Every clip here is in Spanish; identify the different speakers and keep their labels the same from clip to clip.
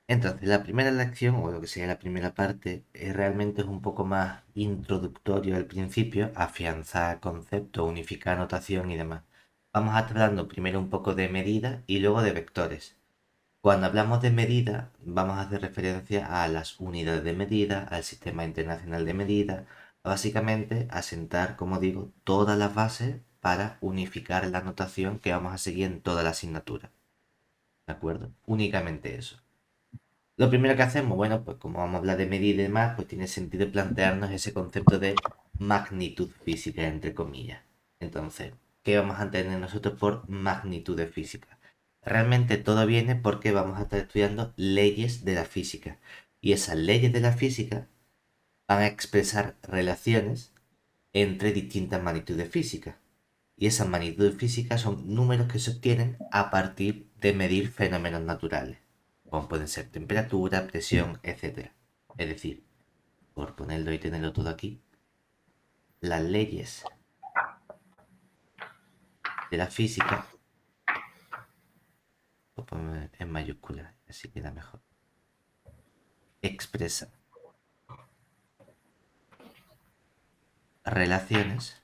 Speaker 1: Entonces, la primera lección, o lo que sea la primera parte, realmente es un poco más introductorio al principio, afianzar conceptos, unificar notación y demás. Vamos a estar hablando primero un poco de medida y luego de vectores. Cuando hablamos de medida, vamos a hacer referencia a las unidades de medida, al sistema internacional de medida, básicamente a sentar, como digo, todas las bases para unificar la notación que vamos a seguir en toda la asignatura. ¿De acuerdo? Únicamente eso. Lo primero que hacemos, bueno, pues como vamos a hablar de medida y demás, pues tiene sentido plantearnos ese concepto de magnitud física, entre comillas. Entonces, ¿qué vamos a entender nosotros por magnitud de física? Realmente todo viene porque vamos a estar estudiando leyes de la física. Y esas leyes de la física van a expresar relaciones entre distintas magnitudes físicas. Y esas magnitudes físicas son números que se obtienen a partir de medir fenómenos naturales, como pueden ser temperatura, presión, etc. Es decir, por ponerlo y tenerlo todo aquí, las leyes de la física, lo pongo en mayúsculas, así queda mejor, expresan relaciones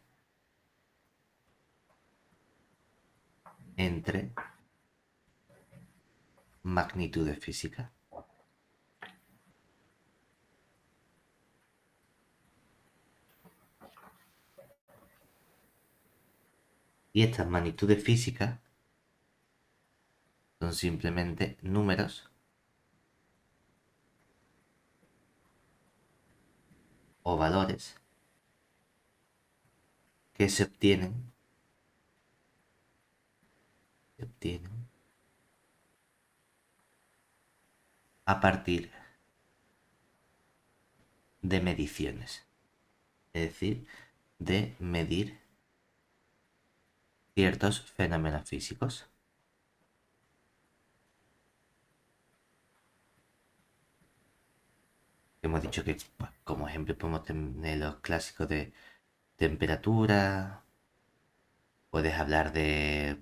Speaker 1: entre magnitudes físicas. Y estas magnitudes físicas son simplemente números o valores que se obtienen a partir de mediciones, es decir, de medir ciertos fenómenos físicos. Hemos dicho que pues, como ejemplo podemos tener los clásicos de temperatura, puedes hablar de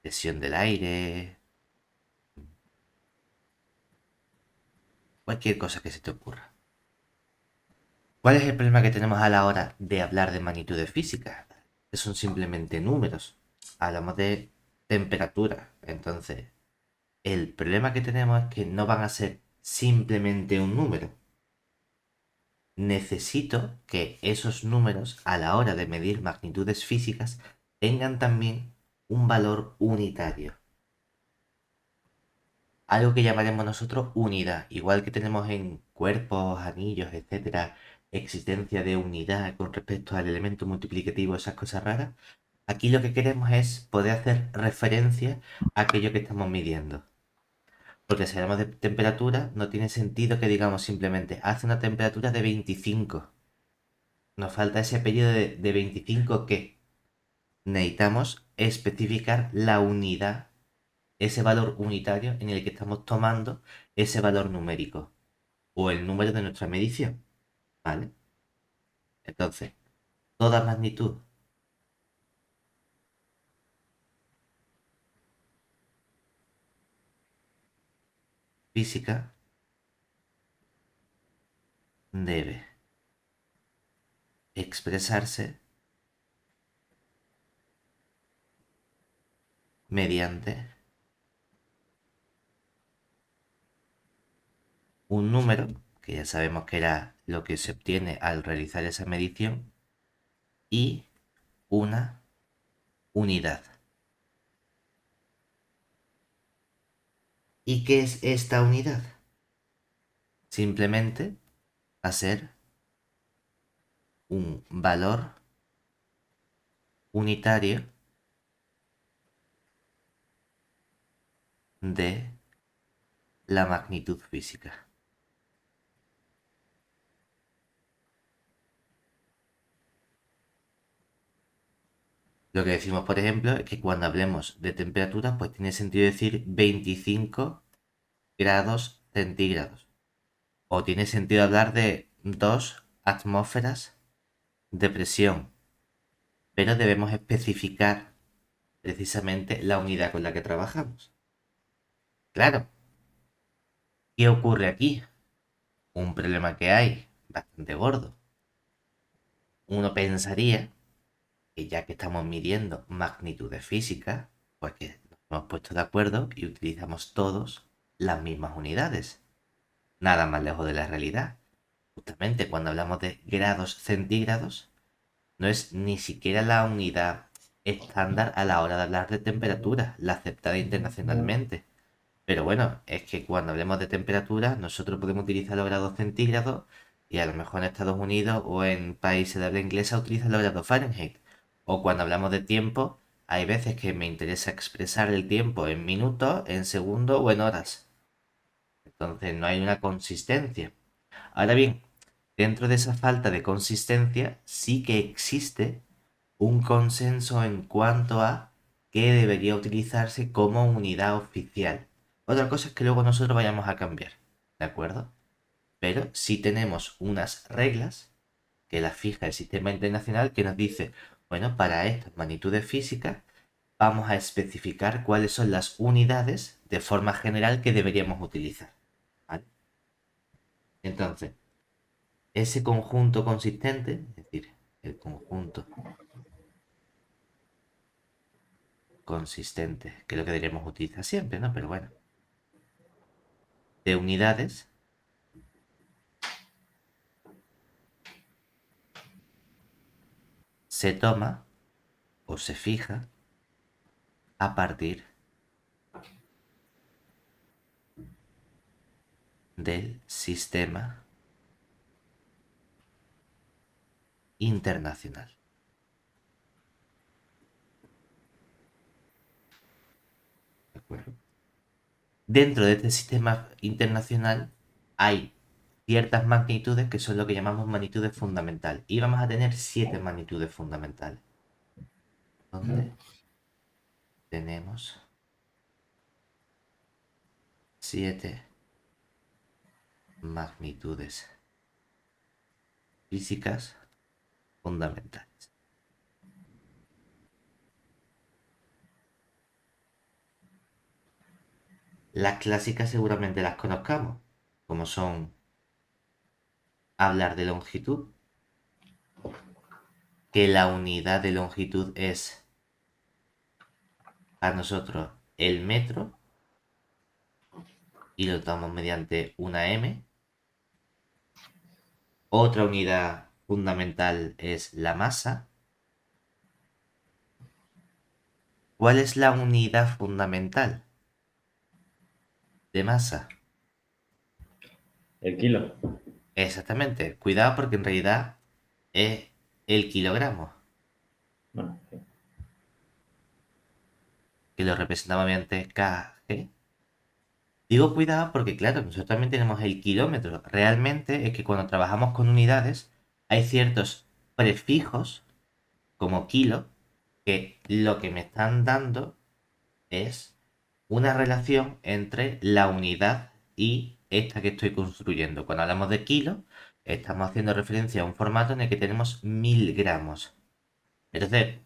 Speaker 1: presión del aire, cualquier cosa que se te ocurra. ¿Cuál es el problema que tenemos a la hora de hablar de magnitudes físicas? Que son simplemente números. Hablamos de temperatura. Entonces, el problema que tenemos es que no van a ser simplemente un número. Necesito que esos números a la hora de medir magnitudes físicas tengan también un valor unitario. Algo que llamaremos nosotros unidad. Igual que tenemos en cuerpos, anillos, etcétera, existencia de unidad con respecto al elemento multiplicativo, esas cosas raras. Aquí lo que queremos es poder hacer referencia a aquello que estamos midiendo. Porque si hablamos de temperatura, no tiene sentido que digamos simplemente hace una temperatura de 25. Nos falta ese apellido de 25 que necesitamos especificar la unidad, ese valor unitario en el que estamos tomando ese valor numérico o el número de nuestra medición, ¿vale? Entonces, toda magnitud física debe expresarse mediante un número, que ya sabemos que era lo que se obtiene al realizar esa medición, y una unidad. ¿Y qué es esta unidad? Simplemente hacer un valor unitario de la magnitud física. Lo que decimos, por ejemplo, es que cuando hablemos de temperatura, pues tiene sentido decir 25 grados centígrados. O tiene sentido hablar de 2 atmósferas de presión. Pero debemos especificar precisamente la unidad con la que trabajamos. Claro, ¿Qué ocurre aquí? Un problema que hay bastante gordo. Uno pensaría que ya que estamos midiendo magnitudes físicas, pues que nos hemos puesto de acuerdo y utilizamos todos las mismas unidades. Nada más lejos de la realidad. Justamente cuando hablamos de grados centígrados, no es ni siquiera la unidad estándar a la hora de hablar de temperatura, la aceptada internacionalmente. Pero bueno, es que cuando hablemos de temperatura, nosotros podemos utilizar los grados centígrados y a lo mejor en Estados Unidos o en países de habla inglesa utilizan los grados Fahrenheit. O cuando hablamos de tiempo, hay veces que me interesa expresar el tiempo en minutos, en segundos o en horas. Entonces no hay una consistencia. Ahora bien, dentro de esa falta de consistencia sí que existe un consenso en cuanto a qué debería utilizarse como unidad oficial. Otra cosa es que luego nosotros vayamos a cambiar, ¿de acuerdo? Pero sí tenemos unas reglas que las fija el sistema internacional que nos dice, bueno, para estas magnitudes físicas vamos a especificar cuáles son las unidades de forma general que deberíamos utilizar. ¿Vale? Entonces, ese conjunto consistente, es decir, el conjunto consistente, que es lo que deberíamos utilizar siempre, ¿no? Pero bueno, de unidades se toma o se fija a partir del sistema internacional. ¿De acuerdo? Dentro de este sistema internacional hay ciertas magnitudes que son lo que llamamos magnitudes fundamentales. Y vamos a tener 7 magnitudes fundamentales. Donde tenemos 7 magnitudes físicas fundamentales. Las clásicas seguramente las conozcamos, como son hablar de longitud, que la unidad de longitud es a nosotros el metro y lo damos mediante una m. Otra unidad fundamental es la masa. ¿Cuál es la unidad fundamental de masa?
Speaker 2: El kilo.
Speaker 1: Exactamente. Cuidado porque en realidad es el kilogramo,
Speaker 2: Bueno, sí.
Speaker 1: que lo representamos mediante kg. Digo cuidado porque, claro, nosotros también tenemos el kilómetro. Realmente es que cuando trabajamos con unidades hay ciertos prefijos, como kilo, que lo que me están dando es una relación entre la unidad y esta que estoy construyendo. Cuando hablamos de kilo, estamos haciendo referencia a un formato en el que tenemos 1000 gramos. Entonces,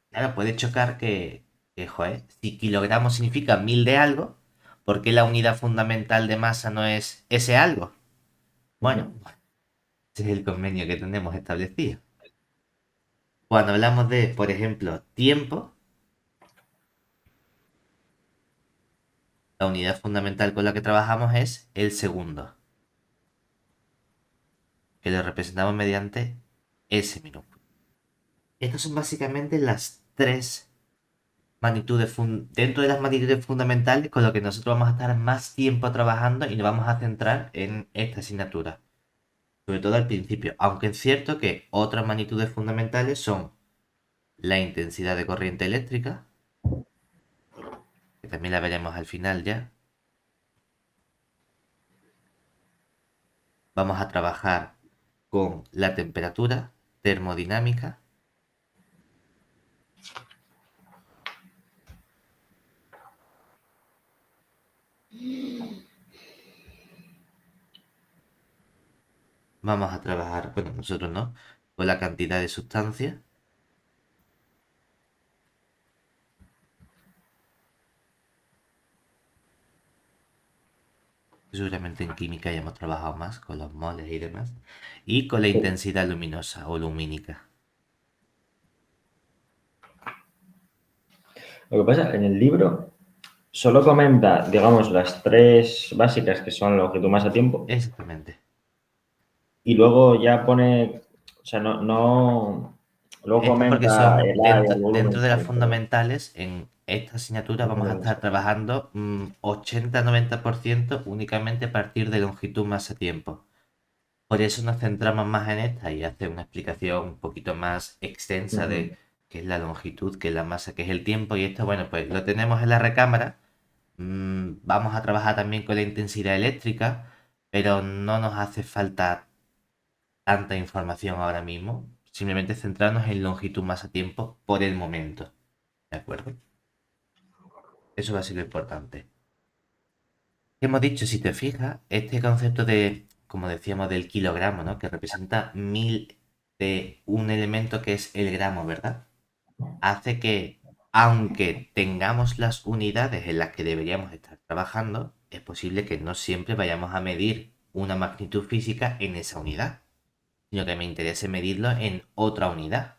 Speaker 1: claro, puede chocar que, joder, si kilogramos significa 1000 de algo, ¿por qué la unidad fundamental de masa no es ese algo? Bueno, ese es el convenio que tenemos establecido. Cuando hablamos de, por ejemplo, tiempo, la unidad fundamental con la que trabajamos es el segundo, que lo representamos mediante S minúsculo. Estas son básicamente las tres magnitudes dentro de las magnitudes fundamentales con lo que nosotros vamos a estar más tiempo trabajando y nos vamos a centrar en esta asignatura, sobre todo al principio, aunque es cierto que otras magnitudes fundamentales son la intensidad de corriente eléctrica, que también la veremos al final ya. Vamos a trabajar con la temperatura termodinámica. Vamos a trabajar, bueno, nosotros no, con la cantidad de sustancia. Seguramente en química ya hemos trabajado más con los moles y demás. Y con la intensidad luminosa o lumínica.
Speaker 2: Lo que pasa, en el libro solo comenta, digamos, las tres básicas que son longitud, masa, tiempo,
Speaker 1: Exactamente.
Speaker 2: y luego ya pone, o sea, no, luego
Speaker 1: Esto porque
Speaker 2: comenta
Speaker 1: son
Speaker 2: el área, el
Speaker 1: dentro
Speaker 2: volumen,
Speaker 1: de las
Speaker 2: tal, pero
Speaker 1: fundamentales, en esta asignatura
Speaker 2: no
Speaker 1: vamos a
Speaker 2: me
Speaker 1: estar
Speaker 2: gusta.
Speaker 1: trabajando 80-90% únicamente a partir de longitud masa tiempo. Por eso nos centramos más en esta y hace una explicación un poquito más extensa de
Speaker 2: Ujú,
Speaker 1: qué es la longitud, qué es la masa, qué es el tiempo. Y esto, bueno, pues lo tenemos en la recámara. Vamos a trabajar también con la intensidad eléctrica, pero no nos hace falta tanta información ahora mismo. Simplemente centrarnos en longitud masa tiempo por el momento. ¿De acuerdo? Eso va a ser lo importante. Hemos dicho, si te fijas, este concepto de, como decíamos, del kilogramo, ¿no? Que representa 1000 de un elemento que es el gramo, ¿verdad? Hace que, aunque tengamos las unidades en las que deberíamos estar trabajando, es posible que no siempre vayamos a medir una magnitud física en esa unidad, sino que me interese medirlo en otra unidad.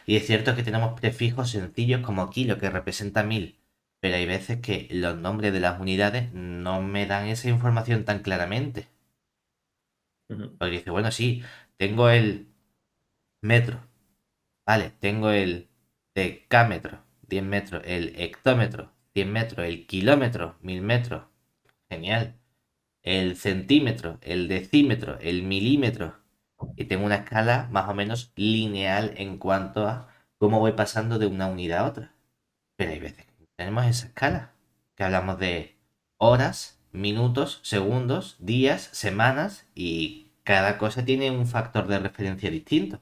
Speaker 1: Y es cierto que tenemos prefijos sencillos como kilo, que representa 1000, pero hay veces que los nombres de las unidades no me dan esa información tan claramente.
Speaker 2: ujú.
Speaker 1: Porque dice, bueno, sí, tengo el metro, vale, tengo el decámetro, 10 metros, el hectómetro, 100 metros, el kilómetro, 1000 metros, genial, el centímetro, el decímetro, el milímetro, y tengo una escala más o menos lineal en cuanto a cómo voy pasando de una unidad a otra. Pero hay veces que tenemos esa escala, que hablamos de horas, minutos, segundos, días, semanas y cada cosa tiene un factor de referencia distinto.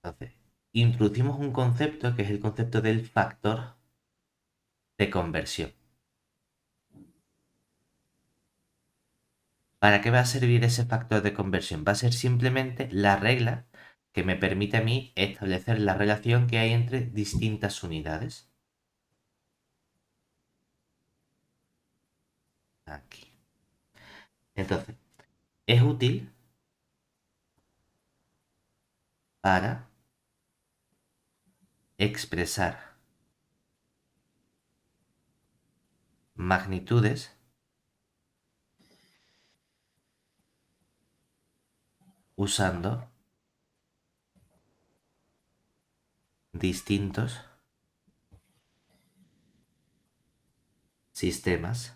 Speaker 1: Entonces, introducimos un concepto que es el concepto del factor de conversión. ¿Para qué va a servir ese factor de conversión? Va a ser simplemente la regla que me permite a mí establecer la relación que hay entre distintas unidades. Aquí. Entonces, es útil para expresar magnitudes usando distintos sistemas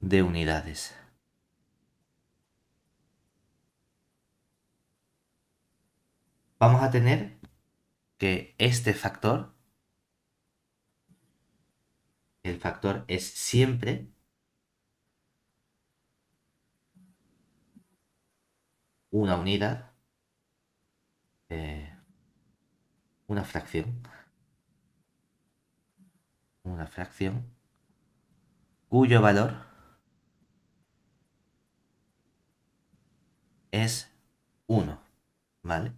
Speaker 1: de unidades. Vamos a tener que este factor, el factor es siempre una unidad, eh, una fracción cuyo valor es uno, ¿vale?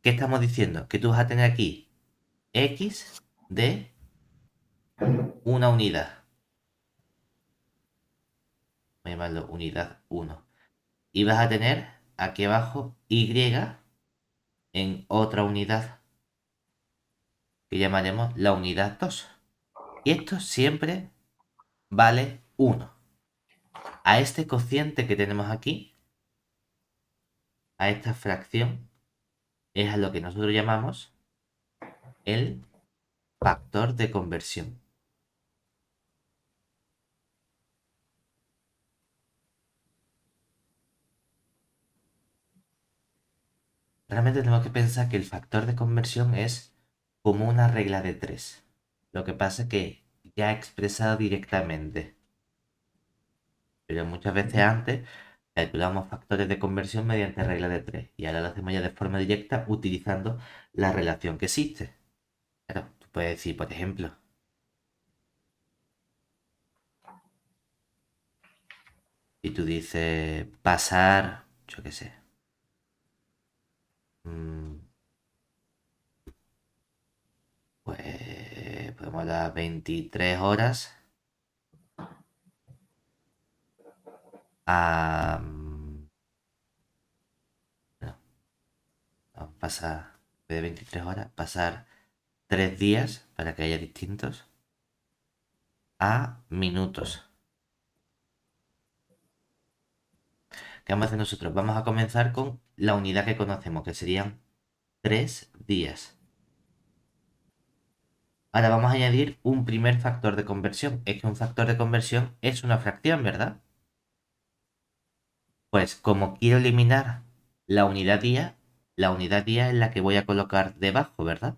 Speaker 1: ¿Qué estamos diciendo? Que tú vas a tener aquí x de una unidad. Voy a llamarlo unidad uno. Y vas a tener aquí abajo y en otra unidad que llamaremos la unidad 2. Y esto siempre vale uno. A este cociente que tenemos aquí, a esta fracción, es a lo que nosotros llamamos el factor de conversión. Realmente tenemos que pensar que el factor de conversión es como una regla de 3. Lo que pasa es que ya expresado directamente. Pero muchas veces antes calculamos factores de conversión mediante regla de 3. Y ahora lo hacemos ya de forma directa utilizando la relación que existe. Claro, tú puedes decir, por ejemplo, si tú dices pasar, yo qué sé, mm, pues podemos dar 23 horas a... no, vamos a pasar de 23 horas, pasar 3 días para que haya distintos a minutos. ¿Qué vamos a hacer nosotros? Vamos a comenzar con la unidad que conocemos, que serían 3 días. Ahora vamos a añadir un primer factor de conversión. Es que un factor de conversión es una fracción, ¿verdad? Pues como quiero eliminar la unidad día es la que voy a colocar debajo, ¿verdad?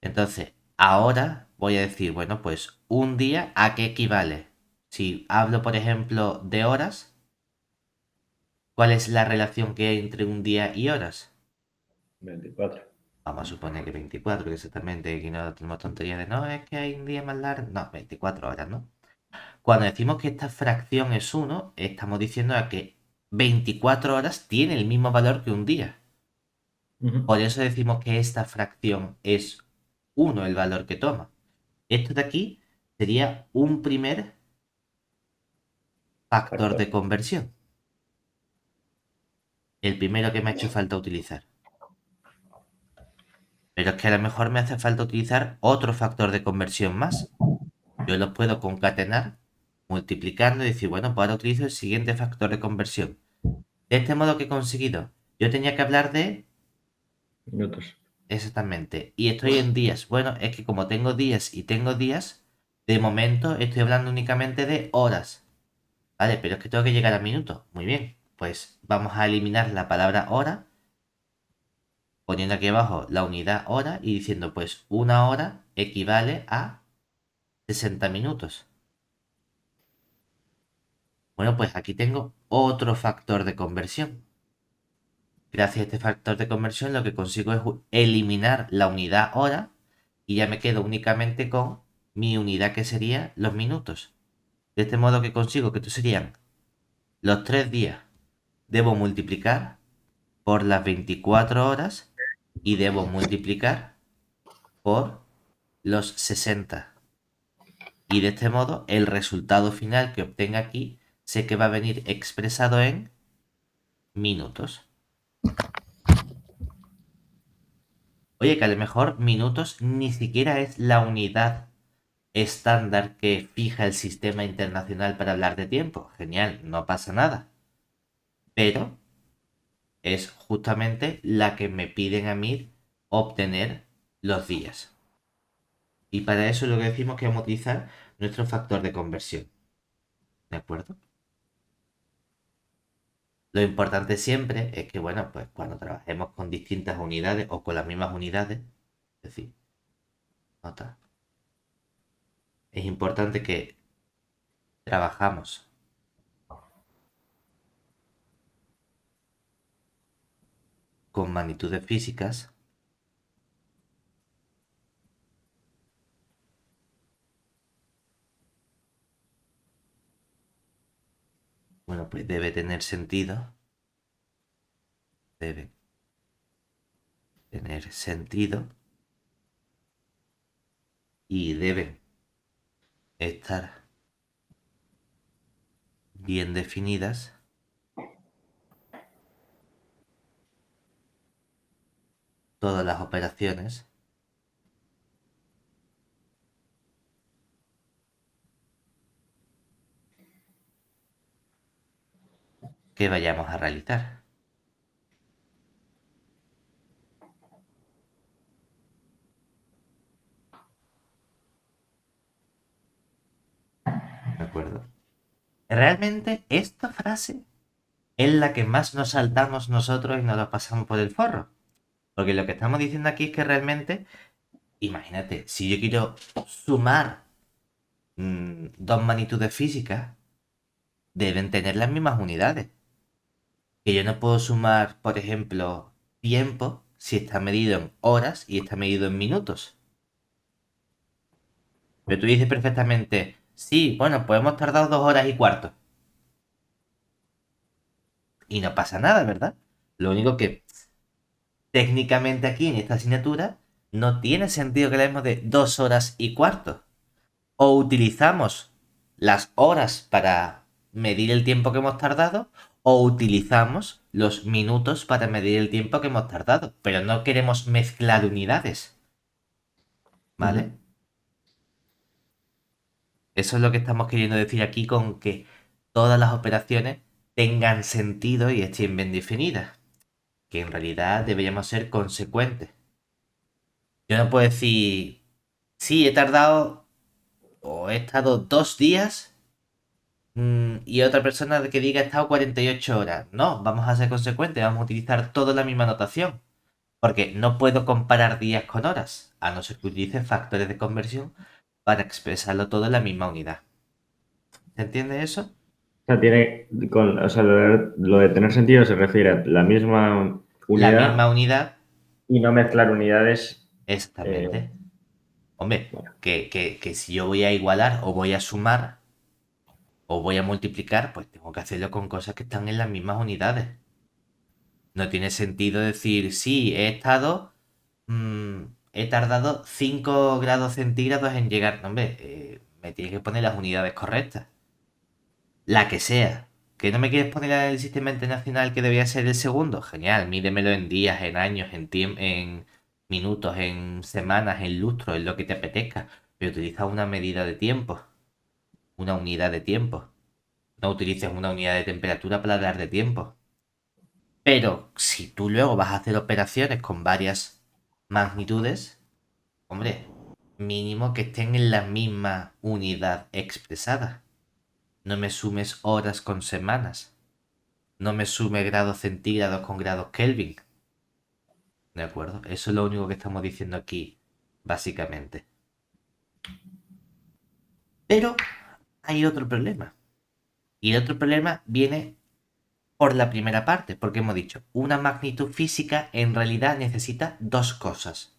Speaker 1: Entonces, ahora voy a decir, bueno, pues un día, ¿a qué equivale? Si hablo, por ejemplo, de horas, ¿cuál es la relación que hay entre un día y horas?
Speaker 2: 24.
Speaker 1: Vamos a suponer que 24, que exactamente, aquí no tenemos tontería de, no, es que hay un día más largo. No, 24 horas, ¿no? Cuando decimos que esta fracción es 1, estamos diciendo a que 24 horas tiene el mismo valor que un día. Por eso decimos que esta fracción es 1 el valor que toma. Esto de aquí sería un primer factor de
Speaker 2: Factor.
Speaker 1: conversión. El primero que me ha hecho falta utilizar. Pero es que a lo mejor me hace falta utilizar otro factor de conversión más. Yo lo puedo concatenar multiplicando y decir, bueno, pues ahora utilizo el siguiente factor de conversión. De este modo que he conseguido, yo tenía que hablar de
Speaker 2: Minutos.
Speaker 1: exactamente, y estoy en días. Bueno, es que como tengo días y tengo días, de momento estoy hablando únicamente de horas. Vale, pero es que tengo que llegar a minutos. Muy bien, pues vamos a eliminar la palabra hora, poniendo aquí abajo la unidad hora y diciendo, pues una hora equivale a 60 minutos. Bueno, pues aquí tengo otro factor de conversión. Gracias a este factor de conversión lo que consigo es eliminar la unidad hora y ya me quedo únicamente con mi unidad que sería los minutos. De este modo que consigo que estos serían los 3 días. Debo multiplicar por las 24 horas y debo multiplicar por los 60. Y de este modo el resultado final que obtenga aquí sé que va a venir expresado en minutos. Oye, que a lo mejor minutos ni siquiera es la unidad estándar que fija el sistema internacional para hablar de tiempo. Genial, no pasa nada. Pero es justamente la que me piden a mí obtener los días. Y para eso lo que decimos que vamos a utilizar nuestro factor de conversión. ¿De acuerdo? Lo importante siempre es que, bueno, pues cuando trabajemos con distintas unidades o con las mismas unidades, es decir, nota, es importante que trabajamos con magnitudes físicas. Bueno, pues debe tener sentido. Debe tener sentido y deben estar bien definidas todas las operaciones que vayamos a realizar. ¿De acuerdo? Realmente esta frase es la que más nos saltamos nosotros y nos la pasamos por el forro. Porque lo que estamos diciendo aquí es que realmente, imagínate, si yo quiero sumar dos magnitudes físicas, deben tener las mismas unidades. Que yo no puedo sumar, por ejemplo, tiempo si está medido en horas y está medido en minutos. Pero tú dices perfectamente, sí, bueno, pues hemos tardado 2 horas y cuarto. Y no pasa nada, ¿verdad? Lo único que técnicamente aquí en esta asignatura no tiene sentido que hablemos de 2 horas y cuarto. O utilizamos las horas para medir el tiempo que hemos tardado, o utilizamos los minutos para medir el tiempo que hemos tardado. Pero no queremos mezclar unidades,
Speaker 2: Ujú.
Speaker 1: ¿vale? Eso es lo que estamos queriendo decir aquí con que todas las operaciones tengan sentido y estén bien definidas. Que en realidad deberíamos ser consecuentes. Yo no puedo decir, sí, he tardado o he estado 2 días y otra persona que diga he estado 48 horas. No, vamos a ser consecuentes, vamos a utilizar toda la misma notación. Porque no puedo comparar días con horas, a no ser que utilice factores de conversión para expresarlo todo en la misma unidad. ¿Se entiende eso?
Speaker 2: O sea, o sea, lo de tener sentido se refiere a la misma
Speaker 1: La misma
Speaker 2: unidad
Speaker 1: unidad,
Speaker 2: y no mezclar unidades. eh,
Speaker 1: exactamente. Hombre,
Speaker 2: bueno,
Speaker 1: que si yo voy a igualar o voy a sumar o voy a multiplicar, pues tengo que hacerlo con cosas que están en las mismas unidades. No tiene sentido decir, sí, he tardado 5 grados centígrados en llegar. No, hombre, me tienes que poner las unidades correctas. La que sea. ¿Que no me quieres poner el sistema internacional que debía ser el segundo? Genial, mídemelo en días, en años, en minutos, en semanas, en lustros, en lo que te apetezca. Pero utiliza una medida de tiempo, una unidad de tiempo. No utilices una unidad de temperatura para hablar de tiempo. Pero si tú luego vas a hacer operaciones con varias magnitudes, hombre, mínimo que estén en la misma unidad expresada. No me sumes horas con semanas. No me sume grados centígrados con grados Kelvin. ¿De acuerdo? Eso es lo único que estamos diciendo aquí, básicamente. Pero hay otro problema. Y el otro problema viene por la primera parte, porque hemos dicho, una magnitud física en realidad necesita dos cosas.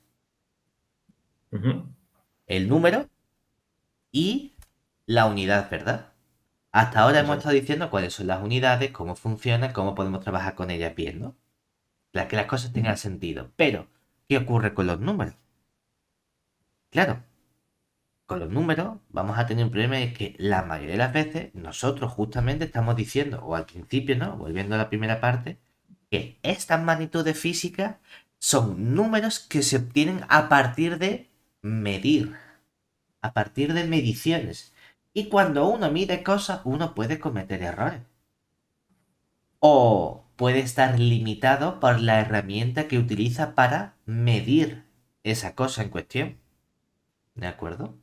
Speaker 2: ujú,
Speaker 1: El número y la unidad, ¿verdad? Hasta ahora hemos
Speaker 2: eso es.
Speaker 1: estado diciendo cuáles son las unidades, cómo funcionan, cómo podemos trabajar con ellas bien, ¿no? Para que las cosas tengan
Speaker 2: Ujú.
Speaker 1: sentido. Pero, ¿qué ocurre con los números? Claro, con los números vamos a tener un problema, es que la mayoría de las veces nosotros justamente estamos diciendo, o al principio, ¿no? Volviendo a la primera parte, que estas magnitudes físicas son números que se obtienen a partir de medir, a partir de mediciones. Y cuando uno mide cosas, uno puede cometer errores. O puede estar limitado por la herramienta que utiliza para medir esa cosa en cuestión. ¿De acuerdo?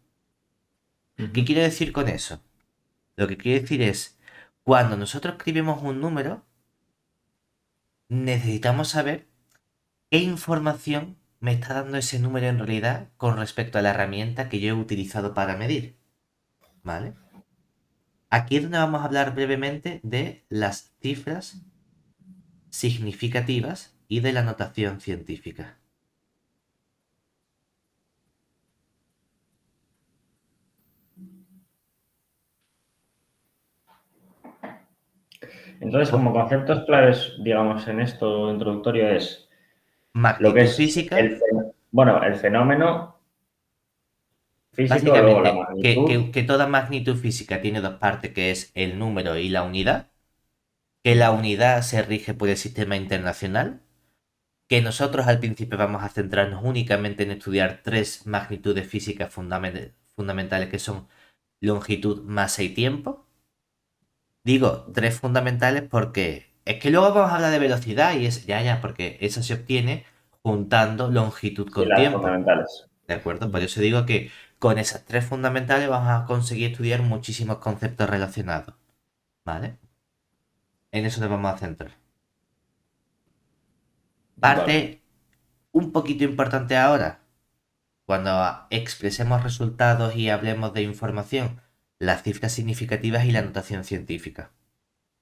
Speaker 1: ¿Qué
Speaker 2: Ujú.
Speaker 1: quiero decir con eso? Lo que quiero decir es, cuando nosotros escribimos un número, necesitamos saber qué información me está dando ese número en realidad con respecto a la herramienta que yo he utilizado para medir. ¿Vale? Aquí es donde vamos a hablar brevemente de las cifras significativas y de la notación científica.
Speaker 2: Entonces,
Speaker 1: Co-
Speaker 2: como conceptos claves, digamos, en esto introductorio es lo que
Speaker 1: Magnitud
Speaker 2: es
Speaker 1: física,
Speaker 2: bueno, el fenómeno físico, luego la
Speaker 1: básicamente,
Speaker 2: magnitud.
Speaker 1: que toda magnitud física tiene dos partes, que es el número y la unidad, que la
Speaker 2: Ujú.
Speaker 1: unidad se rige por el sistema internacional, que nosotros al principio vamos a centrarnos únicamente en estudiar tres magnitudes físicas fundamentales que son longitud, masa y tiempo. Digo tres fundamentales porque es que luego vamos a hablar de velocidad y es ya, porque eso se obtiene juntando longitud
Speaker 2: Sí,
Speaker 1: con
Speaker 2: las
Speaker 1: tiempo.
Speaker 2: fundamentales.
Speaker 1: ¿De acuerdo? Por
Speaker 2: Ujú.
Speaker 1: eso digo que con esas tres fundamentales vamos a conseguir estudiar muchísimos conceptos relacionados. ¿Vale? En eso nos vamos a centrar.
Speaker 2: Vale.
Speaker 1: Parte un poquito importante ahora, cuando expresemos resultados y hablemos de información, las cifras significativas y la notación científica.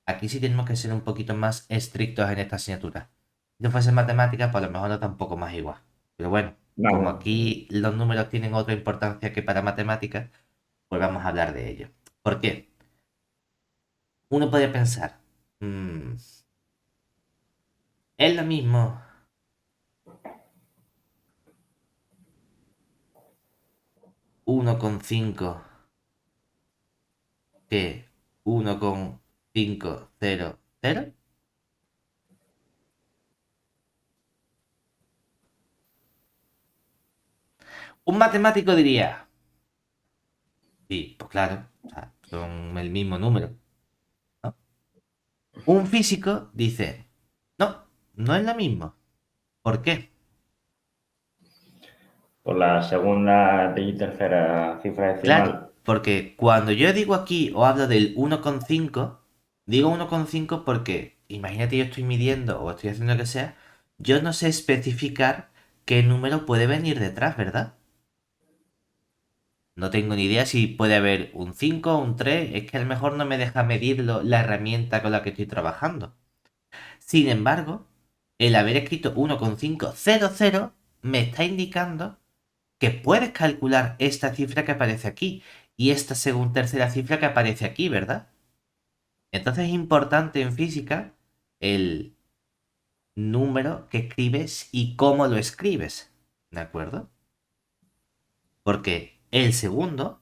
Speaker 1: Aquí sí tenemos que ser un poquito más estrictos en esta asignatura. Si no fuese matemáticas, pues a lo mejor nos da un poco más igual. Pero bueno, como
Speaker 2: Vale.
Speaker 1: aquí los números tienen otra importancia que para matemáticas, pues vamos a hablar de ello. ¿Por qué? Uno podría pensar, "Mm, es lo mismo 1,5 que 1,500. Un matemático diría, sí, pues claro, o sea, son el mismo número, ¿no? Un físico dice, no, no es lo mismo. ¿Por qué?
Speaker 2: Por la segunda y tercera cifra
Speaker 1: Claro,
Speaker 2: decimal.
Speaker 1: porque cuando yo digo aquí o hablo del 1,5, digo 1,5 porque imagínate yo estoy midiendo o estoy haciendo lo que sea, yo no sé especificar qué número puede venir detrás, ¿verdad? No tengo ni idea si puede haber un 5 o un 3, es que a lo mejor no me deja medirlo la herramienta con la que estoy trabajando. Sin embargo, el haber escrito 1,500 me está indicando que puedes calcular esta cifra que aparece aquí y esta según tercera cifra que aparece aquí, ¿verdad? Entonces es importante en física el número que escribes y cómo lo escribes, ¿de acuerdo? Porque el segundo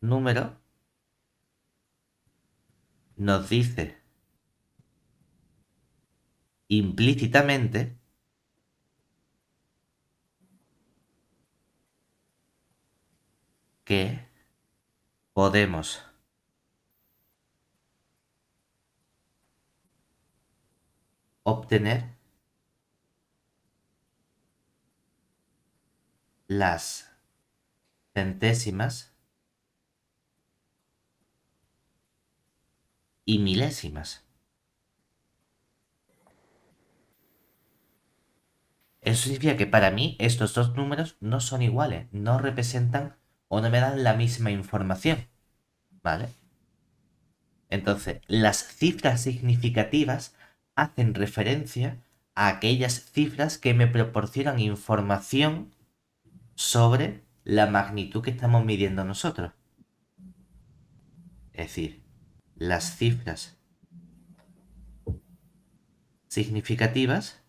Speaker 1: número nos dice implícitamente que podemos obtener las centésimas y milésimas. Eso significa que para mí estos dos números no son iguales, no representan o no me dan la misma información, ¿vale? Entonces, las cifras significativas hacen referencia a aquellas cifras que me proporcionan información sobre la magnitud que estamos midiendo nosotros. Es decir, las cifras significativas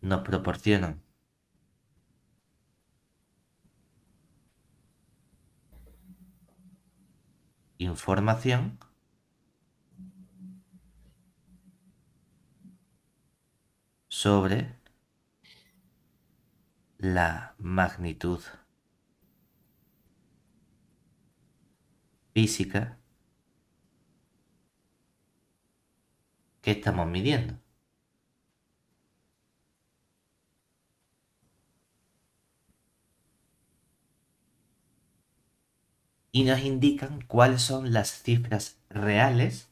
Speaker 1: nos proporcionan información sobre la magnitud física que estamos midiendo. Y nos indican cuáles son las cifras reales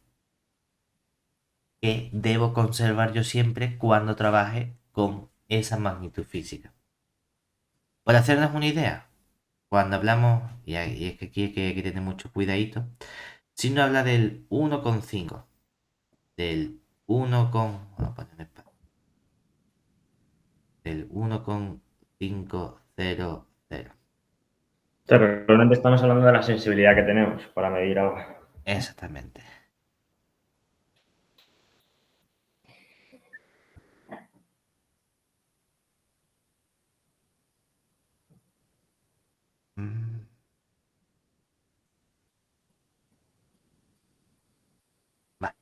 Speaker 1: que debo conservar yo siempre cuando trabaje con esa magnitud física. Para hacernos una idea, cuando hablamos, y es que aquí hay que tener mucho cuidadito, si uno habla del 1,5, del 1, vamos a poner del 1,500.
Speaker 2: Pero realmente estamos hablando de la sensibilidad que tenemos para medir algo.
Speaker 1: Exactamente. Mm, vale.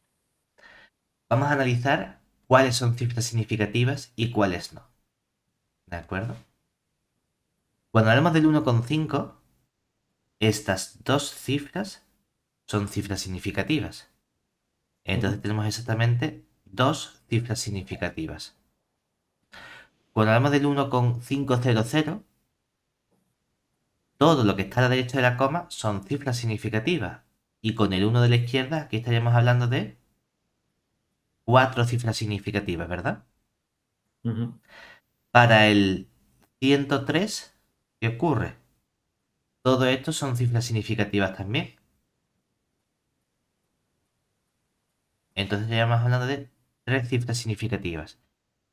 Speaker 1: Vamos a analizar cuáles son cifras significativas y cuáles no. ¿De acuerdo? Cuando hablamos del 1,5, estas dos cifras son cifras significativas. Entonces tenemos exactamente dos cifras significativas. Cuando hablamos del 1,500, todo lo que está a la derecha de la coma son cifras significativas. Y con el 1 de la izquierda, aquí estaríamos hablando de cuatro cifras significativas, ¿verdad?
Speaker 2: Ujú.
Speaker 1: Para el 103, ¿qué ocurre? Todo esto son cifras significativas también. Entonces ya vamos hablando de tres cifras significativas.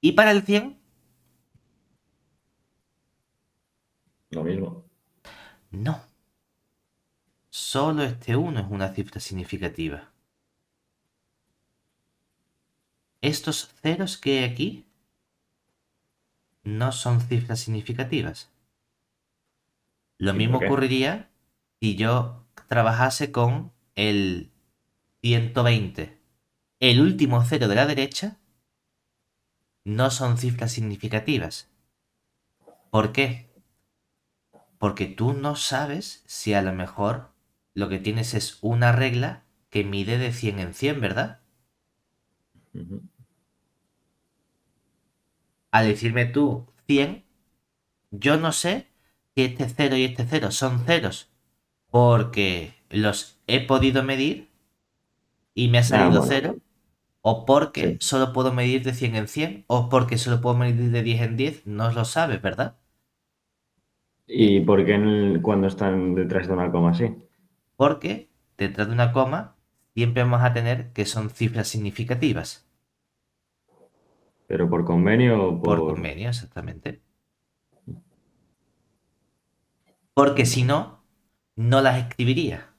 Speaker 1: Y para el 100,
Speaker 2: Lo mismo.
Speaker 1: no. Solo este uno es una cifra significativa. estos ceros que hay aquí no son cifras significativas. Lo
Speaker 2: ¿Y
Speaker 1: mismo
Speaker 2: por qué?
Speaker 1: ocurriría si yo trabajase con el 120. El último cero de la derecha no son cifras significativas. ¿Por qué? Porque tú no sabes si a lo mejor lo que tienes es una regla que mide de 100 en 100, ¿verdad?
Speaker 2: Ujú.
Speaker 1: Al decirme tú 100, yo no sé si este cero y este cero son ceros porque los he podido medir y me ha
Speaker 2: Ah,
Speaker 1: salido
Speaker 2: bueno,
Speaker 1: cero, o porque
Speaker 2: sí.
Speaker 1: solo puedo medir de 100 en 100, o porque solo puedo medir de 10 en 10, no lo sabes, ¿verdad?
Speaker 2: ¿Y por qué cuando están detrás de una coma así?
Speaker 1: Porque detrás de una coma siempre vamos a tener que son cifras significativas,
Speaker 2: ¿Pero por convenio o
Speaker 1: por
Speaker 2: por...?
Speaker 1: convenio, exactamente. Porque si
Speaker 2: Vale.
Speaker 1: no, no las escribiría.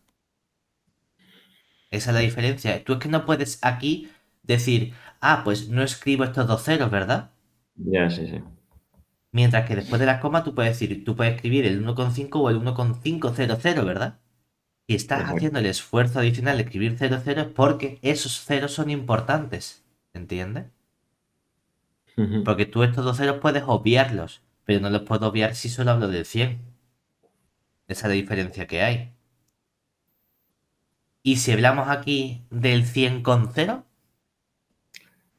Speaker 1: Esa es la diferencia. Tú es que no puedes aquí decir, ah, pues no escribo estos dos ceros, ¿verdad?
Speaker 2: Ya, sí, sí.
Speaker 1: Mientras que después de la coma tú puedes decir, tú puedes escribir el 1,5 o el 1,500, ¿verdad? Si estás haciendo
Speaker 2: Exacto.
Speaker 1: el esfuerzo adicional de escribir 00 es porque esos ceros son importantes. ¿Entiendes?
Speaker 2: Ujú.
Speaker 1: Porque tú estos dos ceros puedes obviarlos, pero no los puedo obviar si solo hablo del 100. Esa es la diferencia que hay. Y si hablamos aquí del 100 con cero,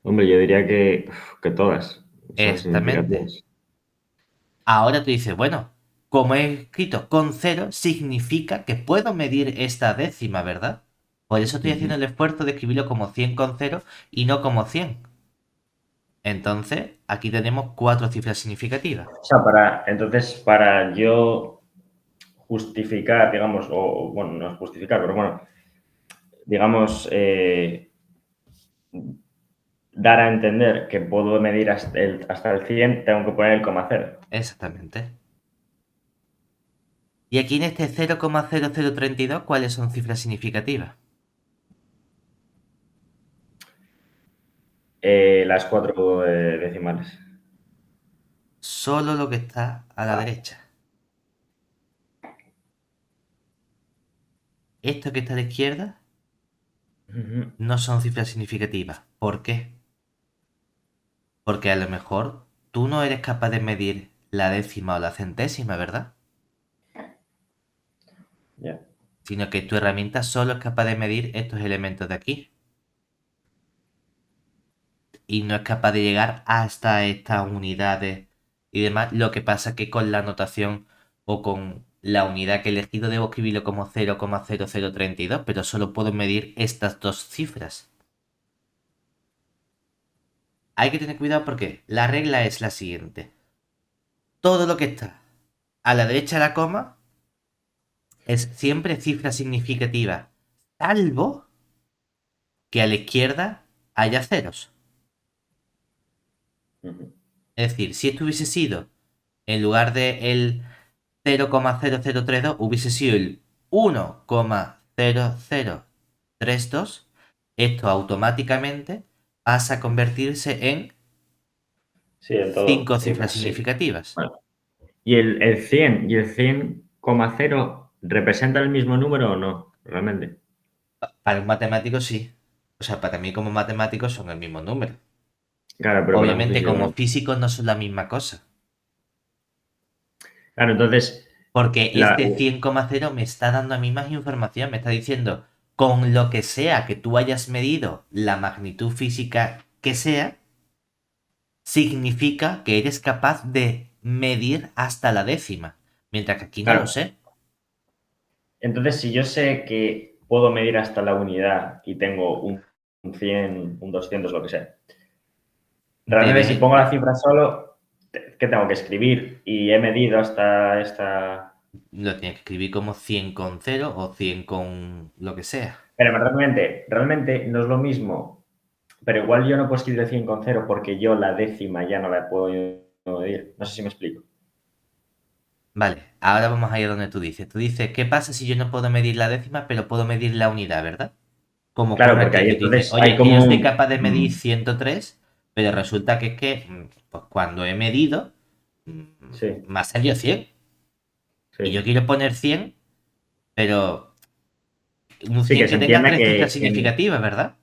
Speaker 2: Hombre, yo diría que todas son
Speaker 1: exactamente.
Speaker 2: significativas.
Speaker 1: Ahora tú dices, bueno, como he escrito con cero, significa que puedo medir esta décima, ¿verdad? Por eso estoy haciendo
Speaker 2: Ujú.
Speaker 1: el esfuerzo de escribirlo como 100 con cero y no como 100. Entonces, aquí tenemos cuatro cifras significativas.
Speaker 2: O sea, entonces, para yo justificar, digamos, bueno, no es justificar, pero bueno, digamos, dar a entender que puedo medir hasta el 100, tengo que poner el coma cero.
Speaker 1: Exactamente. Y aquí en este 0,0032, ¿cuáles son cifras significativas?
Speaker 2: Las cuatro decimales.
Speaker 1: Solo lo que está a la
Speaker 2: Vale.
Speaker 1: derecha. Esto que está a la izquierda
Speaker 2: Ujú.
Speaker 1: no son cifras significativas. ¿Por qué? Porque a lo mejor tú no eres capaz de medir la décima o la centésima, ¿verdad?
Speaker 2: Ya.
Speaker 1: Sino que tu herramienta solo es capaz de medir estos elementos de aquí. Y no es capaz de llegar hasta estas unidades y demás. Lo que pasa que con la notación o con la unidad que he elegido debo escribirlo como 0,0032, pero solo puedo medir estas dos cifras. Hay que tener cuidado porque la regla es la siguiente. Todo lo que está a la derecha de la coma es siempre cifra significativa, salvo que a la izquierda haya ceros.
Speaker 2: Ujú.
Speaker 1: Es decir, si esto hubiese sido, en lugar de el 0,0032, hubiese sido el 1,0032, esto automáticamente pasa a convertirse en
Speaker 2: Sí, en todo.
Speaker 1: 5 cifras
Speaker 2: Sí.
Speaker 1: significativas.
Speaker 2: Vale. ¿Y el 100 y el 100,0 representan el mismo número o no? Realmente.
Speaker 1: Para un matemático sí. O sea, para mí como matemático son el mismo número.
Speaker 2: Claro, pero para un
Speaker 1: Obviamente
Speaker 2: físico
Speaker 1: como
Speaker 2: no.
Speaker 1: físicos no son la misma cosa.
Speaker 2: Claro, entonces,
Speaker 1: Porque
Speaker 2: la,
Speaker 1: este 100,0 me está dando a mí más información. Me está diciendo, con lo que sea que tú hayas medido la magnitud física que sea, significa que eres capaz de medir hasta la décima. Mientras que aquí no lo
Speaker 2: claro,
Speaker 1: sé.
Speaker 2: entonces si yo sé que puedo medir hasta la unidad y tengo un 100, un 200, lo que sea, realmente si
Speaker 1: Debe,
Speaker 2: pongo la cifra solo, ¿qué tengo que escribir? Y he medido hasta esta...
Speaker 1: lo tienes que escribir como 100 con cero o 100 con lo que sea.
Speaker 2: Pero realmente no es lo mismo, pero igual yo no puedo escribir el 100,0 porque yo la décima ya no la puedo medir. No sé si me explico.
Speaker 1: Vale, ahora vamos a ir a donde tú dices. Tú dices, ¿qué pasa si yo no puedo medir la décima, pero puedo medir la unidad, ¿verdad? como
Speaker 2: Claro,
Speaker 1: ocurre
Speaker 2: porque
Speaker 1: aquí,
Speaker 2: ahí
Speaker 1: que tú dices,
Speaker 2: entonces
Speaker 1: oye,
Speaker 2: hay
Speaker 1: es que yo
Speaker 2: como
Speaker 1: soy
Speaker 2: un...
Speaker 1: capaz de medir 103, pero resulta que es que pues cuando he medido,
Speaker 2: Sí,
Speaker 1: me ha salido 100. Y yo
Speaker 2: sí.
Speaker 1: quiero poner 100, pero un
Speaker 2: Sí, que
Speaker 1: 100
Speaker 2: se
Speaker 1: que tenga
Speaker 2: entienda
Speaker 1: tres cifras significativas, ¿verdad?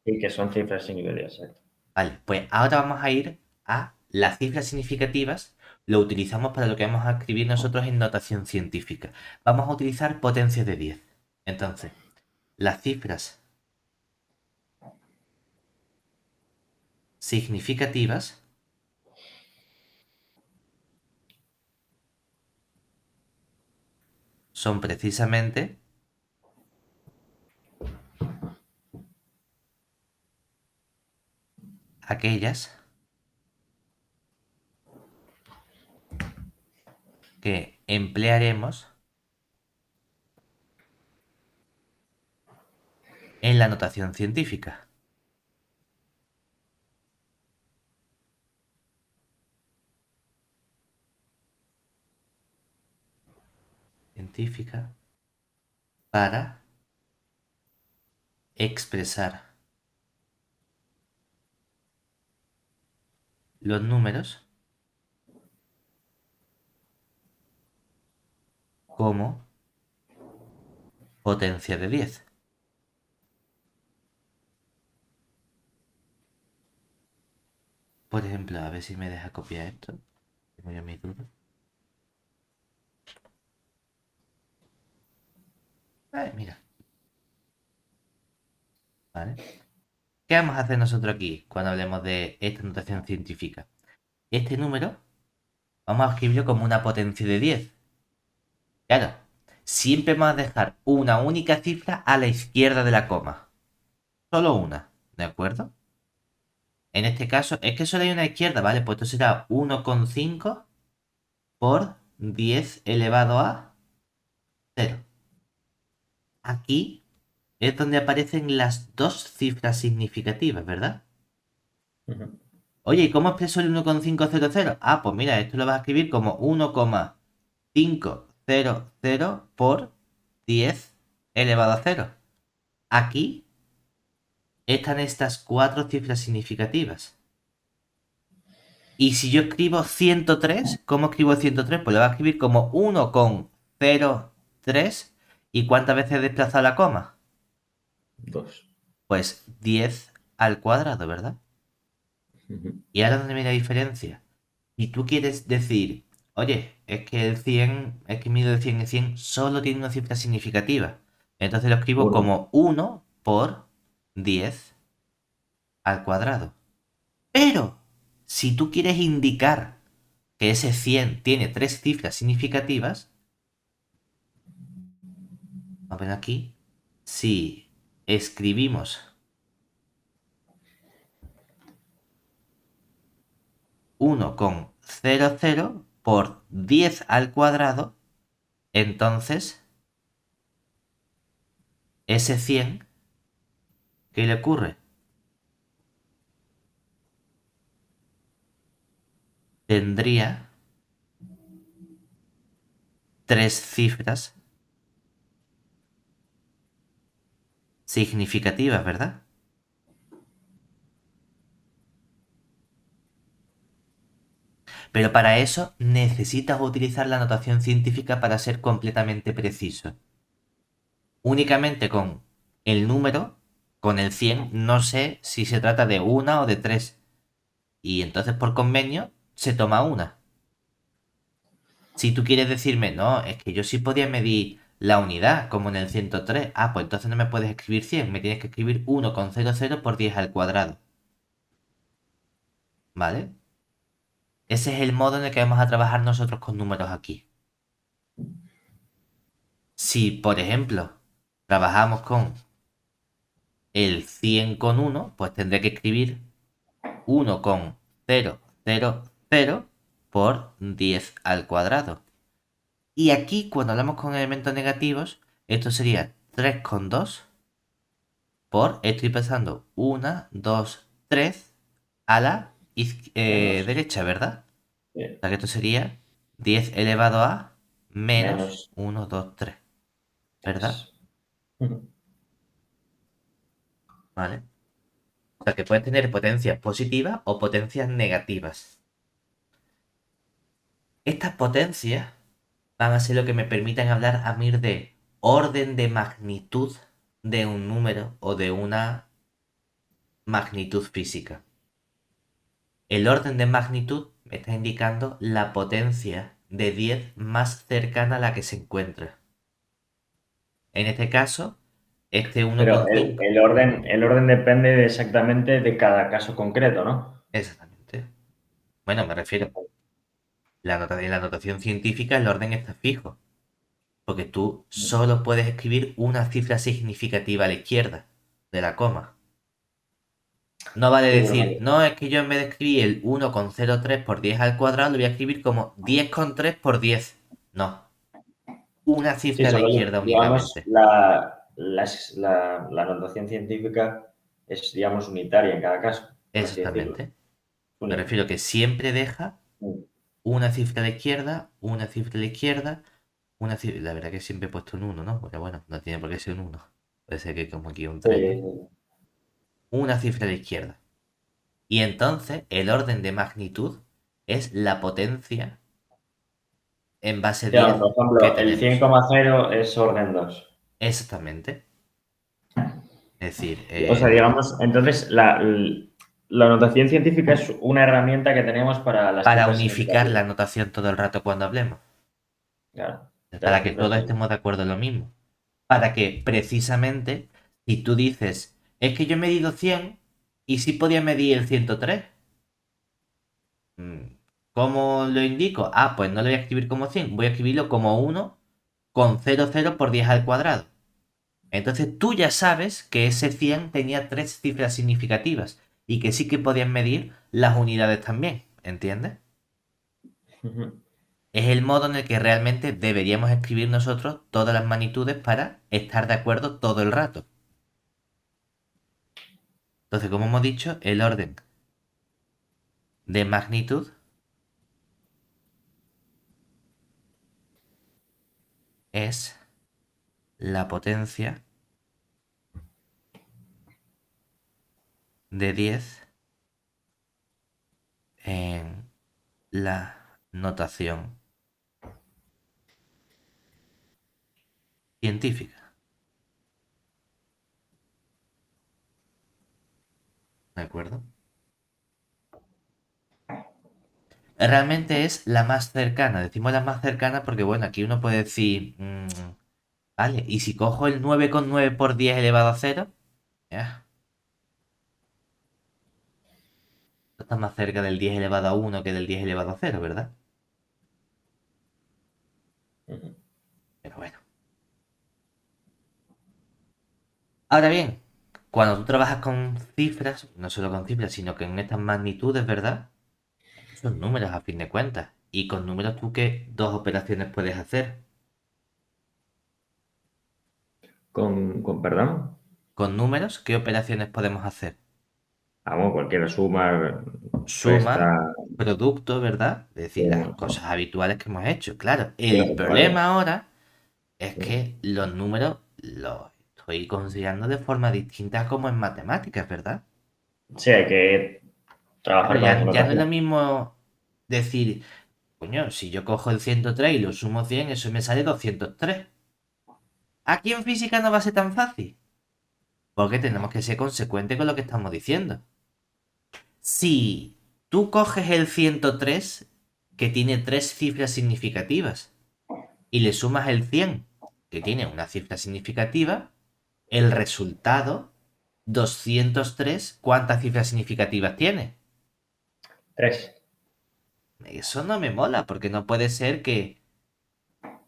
Speaker 2: sí, que son cifras significativas, exacto.
Speaker 1: Vale, pues ahora vamos a ir a las cifras significativas. Lo utilizamos para lo que vamos a escribir nosotros en notación científica. Vamos a utilizar potencias de 10. Entonces, las cifras significativas son precisamente aquellas que emplearemos en la notación científica. Científica para expresar los números como potencia de 10. Por ejemplo, a ver si me deja copiar esto. Tengo yo mis dudas. Mira, ¿vale? ¿Qué vamos a hacer nosotros aquí cuando hablemos de esta notación científica? Este número vamos a escribirlo como una potencia de 10. Claro, siempre vamos a dejar una única cifra a la izquierda de la coma. Solo una, ¿de acuerdo? En este caso, es que solo hay una izquierda, ¿vale? Pues esto será 1,5 por 10 elevado a 0. Aquí es donde aparecen las dos cifras significativas, ¿verdad?
Speaker 2: Ujú.
Speaker 1: Oye, ¿y cómo expreso el 1,500? Ah, pues mira, esto lo vas a escribir como 1,500 por 10 elevado a 0. Aquí están estas cuatro cifras significativas. Y si yo escribo 103, ¿cómo escribo 103? Pues lo voy a escribir como 1,03. ¿Y cuántas veces he desplazado la coma?
Speaker 2: Dos.
Speaker 1: Pues 10 al cuadrado, ¿verdad?
Speaker 2: Ujú.
Speaker 1: Y ahora dónde viene la diferencia. Si tú quieres decir, oye, es que el 100, es que mido de 100 en 100 solo tiene una cifra significativa. Entonces lo escribo
Speaker 2: Uno.
Speaker 1: como 1 por 10 al cuadrado. Pero, si tú quieres indicar que ese 100 tiene tres cifras significativas, vamos a ver aquí, si escribimos 1,00 por 10 al cuadrado, entonces ese 100, ¿qué le ocurre? Tendría tres cifras significativas, ¿verdad? Pero para eso necesitas utilizar la notación científica para ser completamente preciso. Únicamente con el número, con el 100, no sé si se trata de una o de tres. Y entonces por convenio se toma una. Si tú quieres decirme, no, es que yo sí podía medir la unidad, como en el 103. Ah, pues entonces no me puedes escribir 100, me tienes que escribir 1,00 por 10 al cuadrado. ¿Vale? Ese es el modo en el que vamos a trabajar nosotros con números aquí. Si, por ejemplo, trabajamos con el 100 con 1, pues tendré que escribir 1,000 por 10 al cuadrado. Y aquí, cuando hablamos con elementos negativos, esto sería 3,2 por, estoy pensando, 1, 2, 3 a la
Speaker 2: Menos.
Speaker 1: derecha, ¿verdad? O
Speaker 2: Bien.
Speaker 1: sea que esto sería 10 elevado a menos
Speaker 2: Menos.
Speaker 1: 1, 2, 3, ¿verdad?
Speaker 2: Tres. Ujú.
Speaker 1: ¿vale? O sea, que puedes tener potencias positivas o potencias negativas. Estas potencias van a ser lo que me permitan hablar a mí de orden de magnitud de un número o de una magnitud física. El orden de magnitud me está indicando la potencia de 10 más cercana a la que se encuentra. En este caso, este
Speaker 2: Pero
Speaker 1: 1,5.
Speaker 2: el orden depende exactamente de cada caso concreto, ¿no?
Speaker 1: Exactamente. Bueno, me refiero, en la notación científica el orden está fijo, porque tú solo puedes escribir una cifra significativa a la izquierda de la coma. No vale
Speaker 2: Sí, pero
Speaker 1: decir, no, es que yo en vez de escribir el 1,03 por 10 al cuadrado, lo voy a escribir como 10,3 por 10. No, una
Speaker 2: sí,
Speaker 1: cifra a la
Speaker 2: solo
Speaker 1: izquierda
Speaker 2: digamos,
Speaker 1: únicamente.
Speaker 2: la notación científica es, digamos, unitaria en cada caso, por así decirlo.
Speaker 1: Exactamente. Me
Speaker 2: Única.
Speaker 1: refiero que siempre deja una cifra a la izquierda, una cifra a la izquierda, una cifra... La verdad que siempre he puesto un 1, ¿no? Pero bueno, no tiene por qué ser un 1. Puede ser que como aquí un 3, ¿no?
Speaker 2: Sí,
Speaker 1: Una cifra a la izquierda. Y entonces el orden de magnitud es la potencia en base
Speaker 2: digamos,
Speaker 1: 10
Speaker 2: por
Speaker 1: que
Speaker 2: ejemplo, el
Speaker 1: tenemos.
Speaker 2: 100,0 es orden 2.
Speaker 1: Exactamente. Es decir,
Speaker 2: O sea, digamos, entonces la notación científica es una herramienta que tenemos para las
Speaker 1: para
Speaker 2: cifras
Speaker 1: unificar la
Speaker 2: significativas.
Speaker 1: notación todo el rato cuando hablemos.
Speaker 2: Claro, de
Speaker 1: Para
Speaker 2: las
Speaker 1: que
Speaker 2: cifras
Speaker 1: todos estemos de acuerdo en lo mismo. Para que precisamente, si tú dices, es que yo he medido 100 y sí podía medir el 103. ¿Cómo lo indico? Ah, pues no lo voy a escribir como 100, voy a escribirlo como 1,00 por 10 al cuadrado. Entonces tú ya sabes que ese 100 tenía tres cifras significativas y que sí que podían medir las unidades también, ¿entiendes?
Speaker 2: Ujú.
Speaker 1: Es el modo en el que realmente deberíamos escribir nosotros todas las magnitudes para estar de acuerdo todo el rato. Entonces, como hemos dicho, el orden de magnitud es la potencia de 10 en la notación científica. ¿De acuerdo? Realmente es la más cercana. Decimos la más cercana porque, bueno, aquí uno puede decir, vale, ¿y si cojo el 9,9 por 10 elevado a cero? Ya, está más cerca del 10 elevado a uno que del 10 elevado a cero, ¿verdad?
Speaker 2: Ujú.
Speaker 1: Pero bueno. Ahora bien, cuando tú trabajas con cifras, no solo con cifras, sino que en estas magnitudes, ¿verdad? Estos son números a fin de cuentas. Y con números tú qué dos operaciones puedes hacer.
Speaker 2: Perdón.
Speaker 1: Con números, ¿qué operaciones podemos hacer?
Speaker 2: Vamos, cualquier suma,
Speaker 1: Suma,
Speaker 2: resta,
Speaker 1: producto, ¿verdad? Es decir, las
Speaker 2: sí,
Speaker 1: cosas habituales que hemos hecho. Claro,
Speaker 2: sí,
Speaker 1: el problema ahora es
Speaker 2: sí.
Speaker 1: que los números los estoy considerando de forma distinta como en matemáticas, ¿verdad?
Speaker 2: Sí, hay que
Speaker 1: Claro,
Speaker 2: trabajar con esa
Speaker 1: ya no es lo
Speaker 2: notación.
Speaker 1: mismo decir, coño, si yo cojo el 103 y lo sumo 100, eso me sale 203. Aquí en física no va a ser tan fácil, porque tenemos que ser consecuentes con lo que estamos diciendo. Si tú coges el 103, que tiene tres cifras significativas, y le sumas el 100, que tiene una cifra significativa, el resultado, 203, ¿cuántas cifras significativas tiene?
Speaker 2: 3.
Speaker 1: Eso no me mola, porque no puede ser que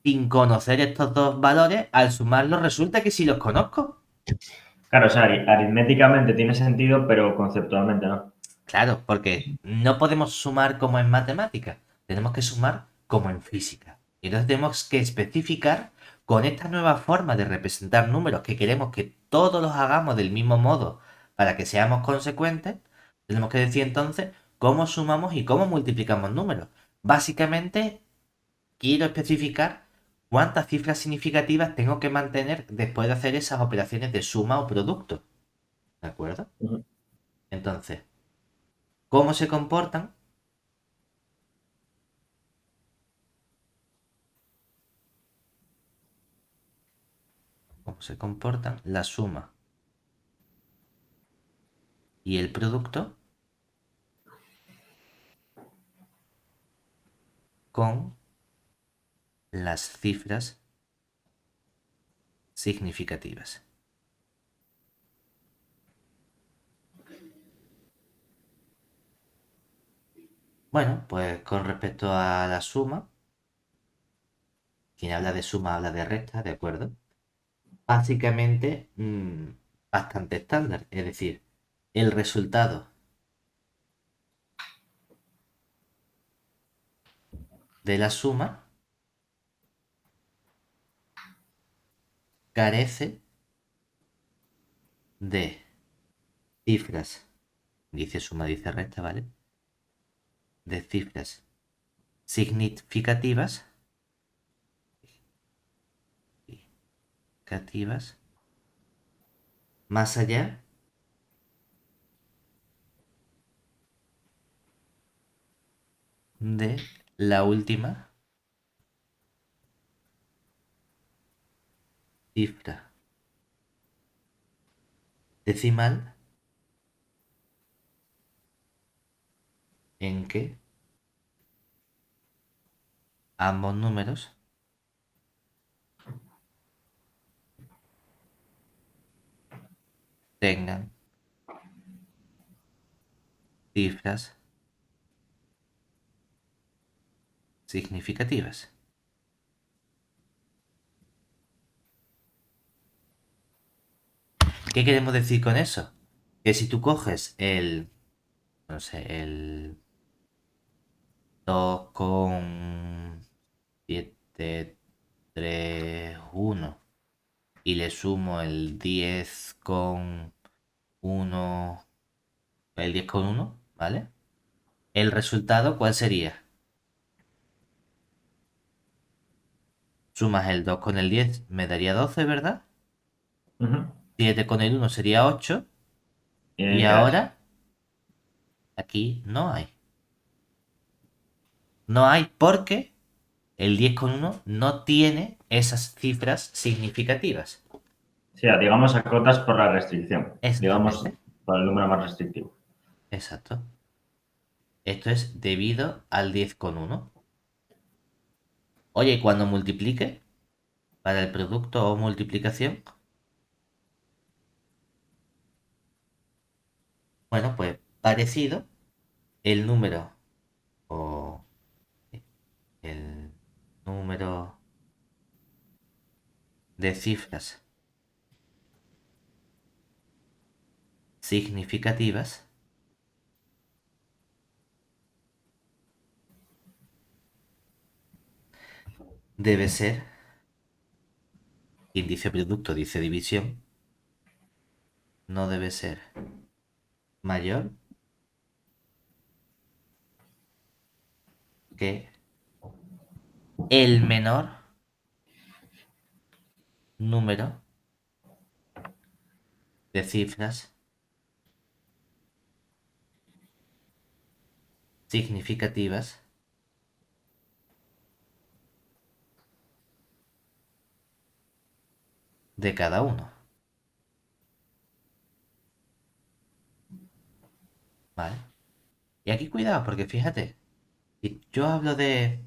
Speaker 1: sin conocer estos dos valores, al sumarlos resulta que sí los conozco.
Speaker 2: Claro, o sea, aritméticamente tiene sentido, pero conceptualmente no.
Speaker 1: Claro, porque no podemos sumar como en matemática, tenemos que sumar como en física. Y entonces tenemos que especificar con esta nueva forma de representar números que queremos que todos los hagamos del mismo modo para que seamos consecuentes, tenemos que decir entonces cómo sumamos y cómo multiplicamos números. Básicamente, quiero especificar cuántas cifras significativas tengo que mantener después de hacer esas operaciones de suma o producto. ¿De acuerdo?
Speaker 2: Ujú.
Speaker 1: Entonces, ¿cómo se comportan? ¿Cómo se comportan la suma y el producto con las cifras significativas? Bueno, pues con respecto a la suma, quien habla de suma habla de resta, ¿de acuerdo? Básicamente, bastante estándar, es decir, el resultado de la suma carece de cifras, dice suma, dice resta, ¿vale? De cifras significativas, significativas, más allá de la última cifra decimal en que ambos números tengan cifras significativas. ¿Qué queremos decir con eso? Que si tú coges no sé, el 2,731 y le sumo el 10,1, el 10,1, ¿vale? ¿El resultado cuál sería? Sumas el 2 con el 10, me daría 12, ¿verdad?
Speaker 2: Ujú.
Speaker 1: 7 con el 1 sería 8.
Speaker 2: ¿Y
Speaker 1: Y
Speaker 2: ahí qué hay?
Speaker 1: ahora aquí no hay. No hay porque el 10,1 no tiene esas cifras significativas.
Speaker 2: Sí, digamos acotas por la restricción. Digamos
Speaker 1: Exactamente.
Speaker 2: por el número más restrictivo.
Speaker 1: Exacto. Esto es debido al 10,1. Oye, y cuando multiplique para el producto o multiplicación, bueno, pues parecido, el número o el número de cifras significativas debe ser, quien dice producto dice división, no debe ser mayor que el menor número de cifras significativas de cada uno. ¿Vale? Y aquí cuidado, porque fíjate, si yo hablo de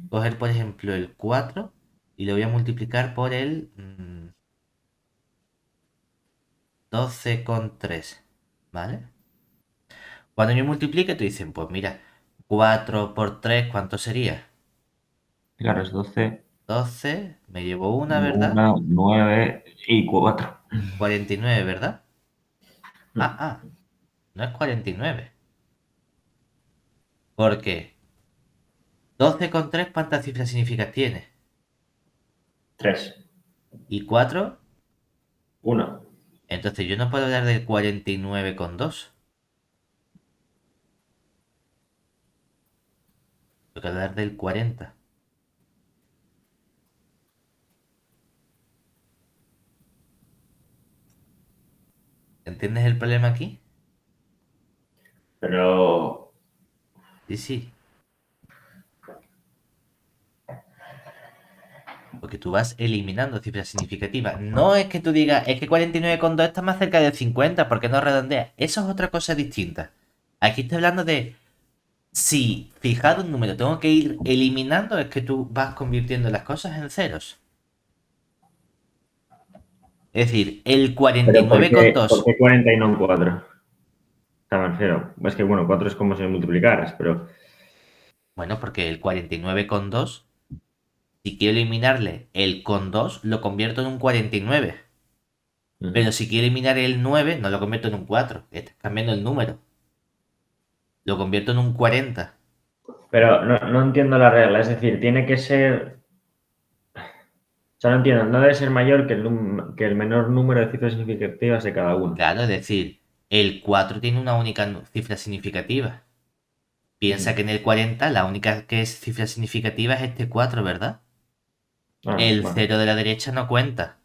Speaker 1: coger, por ejemplo, el 4 y lo voy a multiplicar por el 12,3, ¿vale? Cuando yo multiplique, tú dicen, pues mira, 4 por 3, ¿cuánto sería?
Speaker 2: Claro, es 12,
Speaker 1: 12, me llevo una, ¿verdad?
Speaker 2: 1, 9 y 4.
Speaker 1: 49, ¿verdad? No es 49. Porque 12,3, ¿cuántas cifras significativas tiene?
Speaker 2: 3.
Speaker 1: Y 4,
Speaker 2: 1.
Speaker 1: entonces yo no puedo hablar del 49,2. Tengo que hablar del 40. ¿Entiendes el problema aquí?
Speaker 2: Pero,
Speaker 1: Sí, sí. Porque tú vas eliminando cifras significativas. No es que tú digas, es que 49,2 está más cerca del 50, ¿por qué no redondeas? Eso es otra cosa distinta. Aquí estoy hablando de si fijado un número tengo que ir eliminando, es que tú vas convirtiendo las cosas en ceros. Es decir, el
Speaker 2: pero ¿por qué,
Speaker 1: 49,2.
Speaker 2: 40 y no 4? O sea, me refiero, es que bueno, 4 es como si multiplicaras, pero...
Speaker 1: Bueno, porque el 49,2, si quiero eliminarle el con 2, lo convierto en un 49. Pero
Speaker 2: Ujú.
Speaker 1: si quiero eliminar el 9, no lo convierto en un 4. Estás cambiando el número. Lo convierto en un 40.
Speaker 2: Pero no entiendo la regla, es decir, tiene que ser... O sea, no entiendo, no debe ser mayor que que el menor número de cifras significativas de cada uno.
Speaker 1: Claro, es decir, el 4 tiene una única cifra significativa. Piensa
Speaker 2: Ujú.
Speaker 1: que en el 40 la única que es cifra significativa es este 4, ¿verdad?
Speaker 2: Ah,
Speaker 1: El
Speaker 2: vale.
Speaker 1: cero de la derecha no cuenta.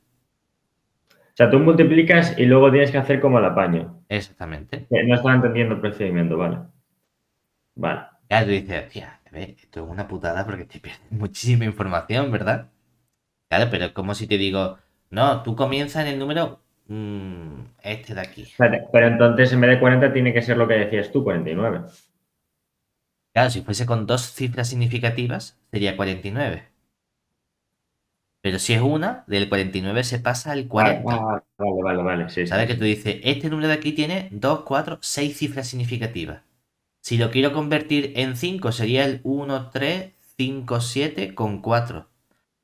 Speaker 2: O sea, tú multiplicas y luego tienes que hacer como el apaño.
Speaker 1: Exactamente.
Speaker 2: No estaba entendiendo el procedimiento, vale. Vale.
Speaker 1: Claro, tú dices, tía, a ver, esto es una putada porque te pierdes muchísima información, ¿verdad? Claro, pero es como si te digo, no, tú comienzas en el número este de aquí.
Speaker 2: Espérate, pero entonces en vez de 40 tiene que ser lo que decías tú, 49.
Speaker 1: Claro, si fuese con dos cifras significativas, sería 49. Pero si es una, del 49 se pasa al
Speaker 2: Vale,
Speaker 1: 40.
Speaker 2: vale. Sí,
Speaker 1: ¿Sabes?
Speaker 2: sí,
Speaker 1: Que tú
Speaker 2: sí.
Speaker 1: dices, este número de aquí tiene 2, 4, 6 cifras significativas. Si lo quiero convertir en 5 sería el 1, 3, 5, 7 con 4.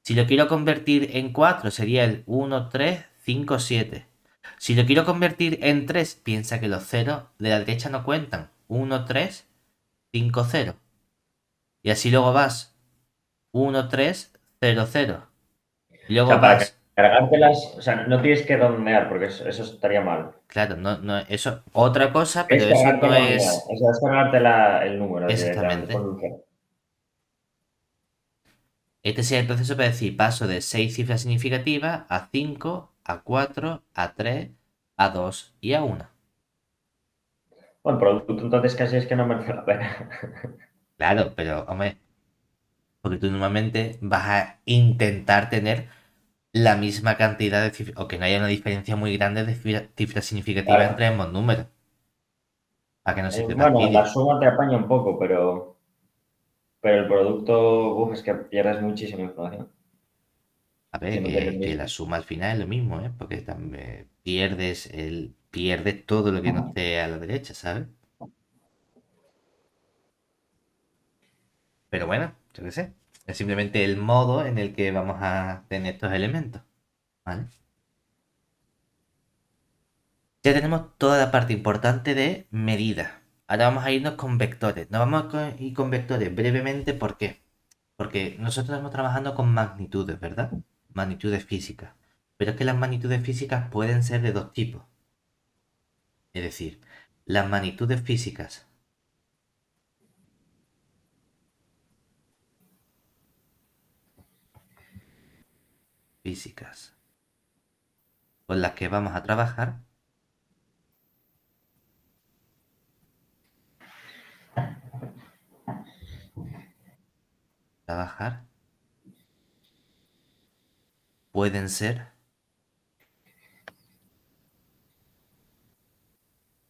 Speaker 1: Si lo quiero convertir en 4 sería el 1, 3, 5, 7. Si lo quiero convertir en 3, piensa que los ceros de la derecha no cuentan. 1, 3, 5, 0. Y así luego vas 1, 3, 0, 0. Y
Speaker 2: O
Speaker 1: luego
Speaker 2: sea, para
Speaker 1: vas,
Speaker 2: cargártelas, o sea, no tienes que redondear porque eso estaría mal.
Speaker 1: claro, no, no, eso otra cosa, pero
Speaker 2: Es
Speaker 1: eso
Speaker 2: cargarte
Speaker 1: no
Speaker 2: la unidad,
Speaker 1: es
Speaker 2: o sea, es cargarte el número directamente,
Speaker 1: exactamente.
Speaker 2: ponle un cero.
Speaker 1: Este sería el proceso para decir paso de 6 cifras significativas a 5, a 4, a 3, a 2 y a 1.
Speaker 2: Bueno, el producto entonces casi es que no merece la pena.
Speaker 1: Claro, pero hombre, porque tú normalmente vas a intentar tener la misma cantidad de cifras, o que no haya una diferencia muy grande de cifras significativas entre
Speaker 2: Claro.
Speaker 1: ambos números, para que no se te
Speaker 2: Bueno, la
Speaker 1: fastidie.
Speaker 2: suma te apaña un poco, pero el producto, uf, es que pierdes muchísima información
Speaker 1: A
Speaker 2: si
Speaker 1: ver,
Speaker 2: no tienes
Speaker 1: que la
Speaker 2: lista.
Speaker 1: suma al final es lo mismo, ¿eh? Porque también pierdes todo lo que no esté a la derecha, ¿sabes? Pero bueno, yo qué sé. Es simplemente el modo en el que vamos a tener estos elementos, ¿vale? Ya tenemos toda la parte importante de medida. Ahora vamos a irnos con vectores. Nos vamos a ir con vectores brevemente, ¿por qué? Porque nosotros estamos trabajando con magnitudes, ¿verdad? Magnitudes físicas. Pero es que las magnitudes físicas pueden ser de dos tipos. Es decir, las magnitudes físicas con las que vamos a trabajar pueden ser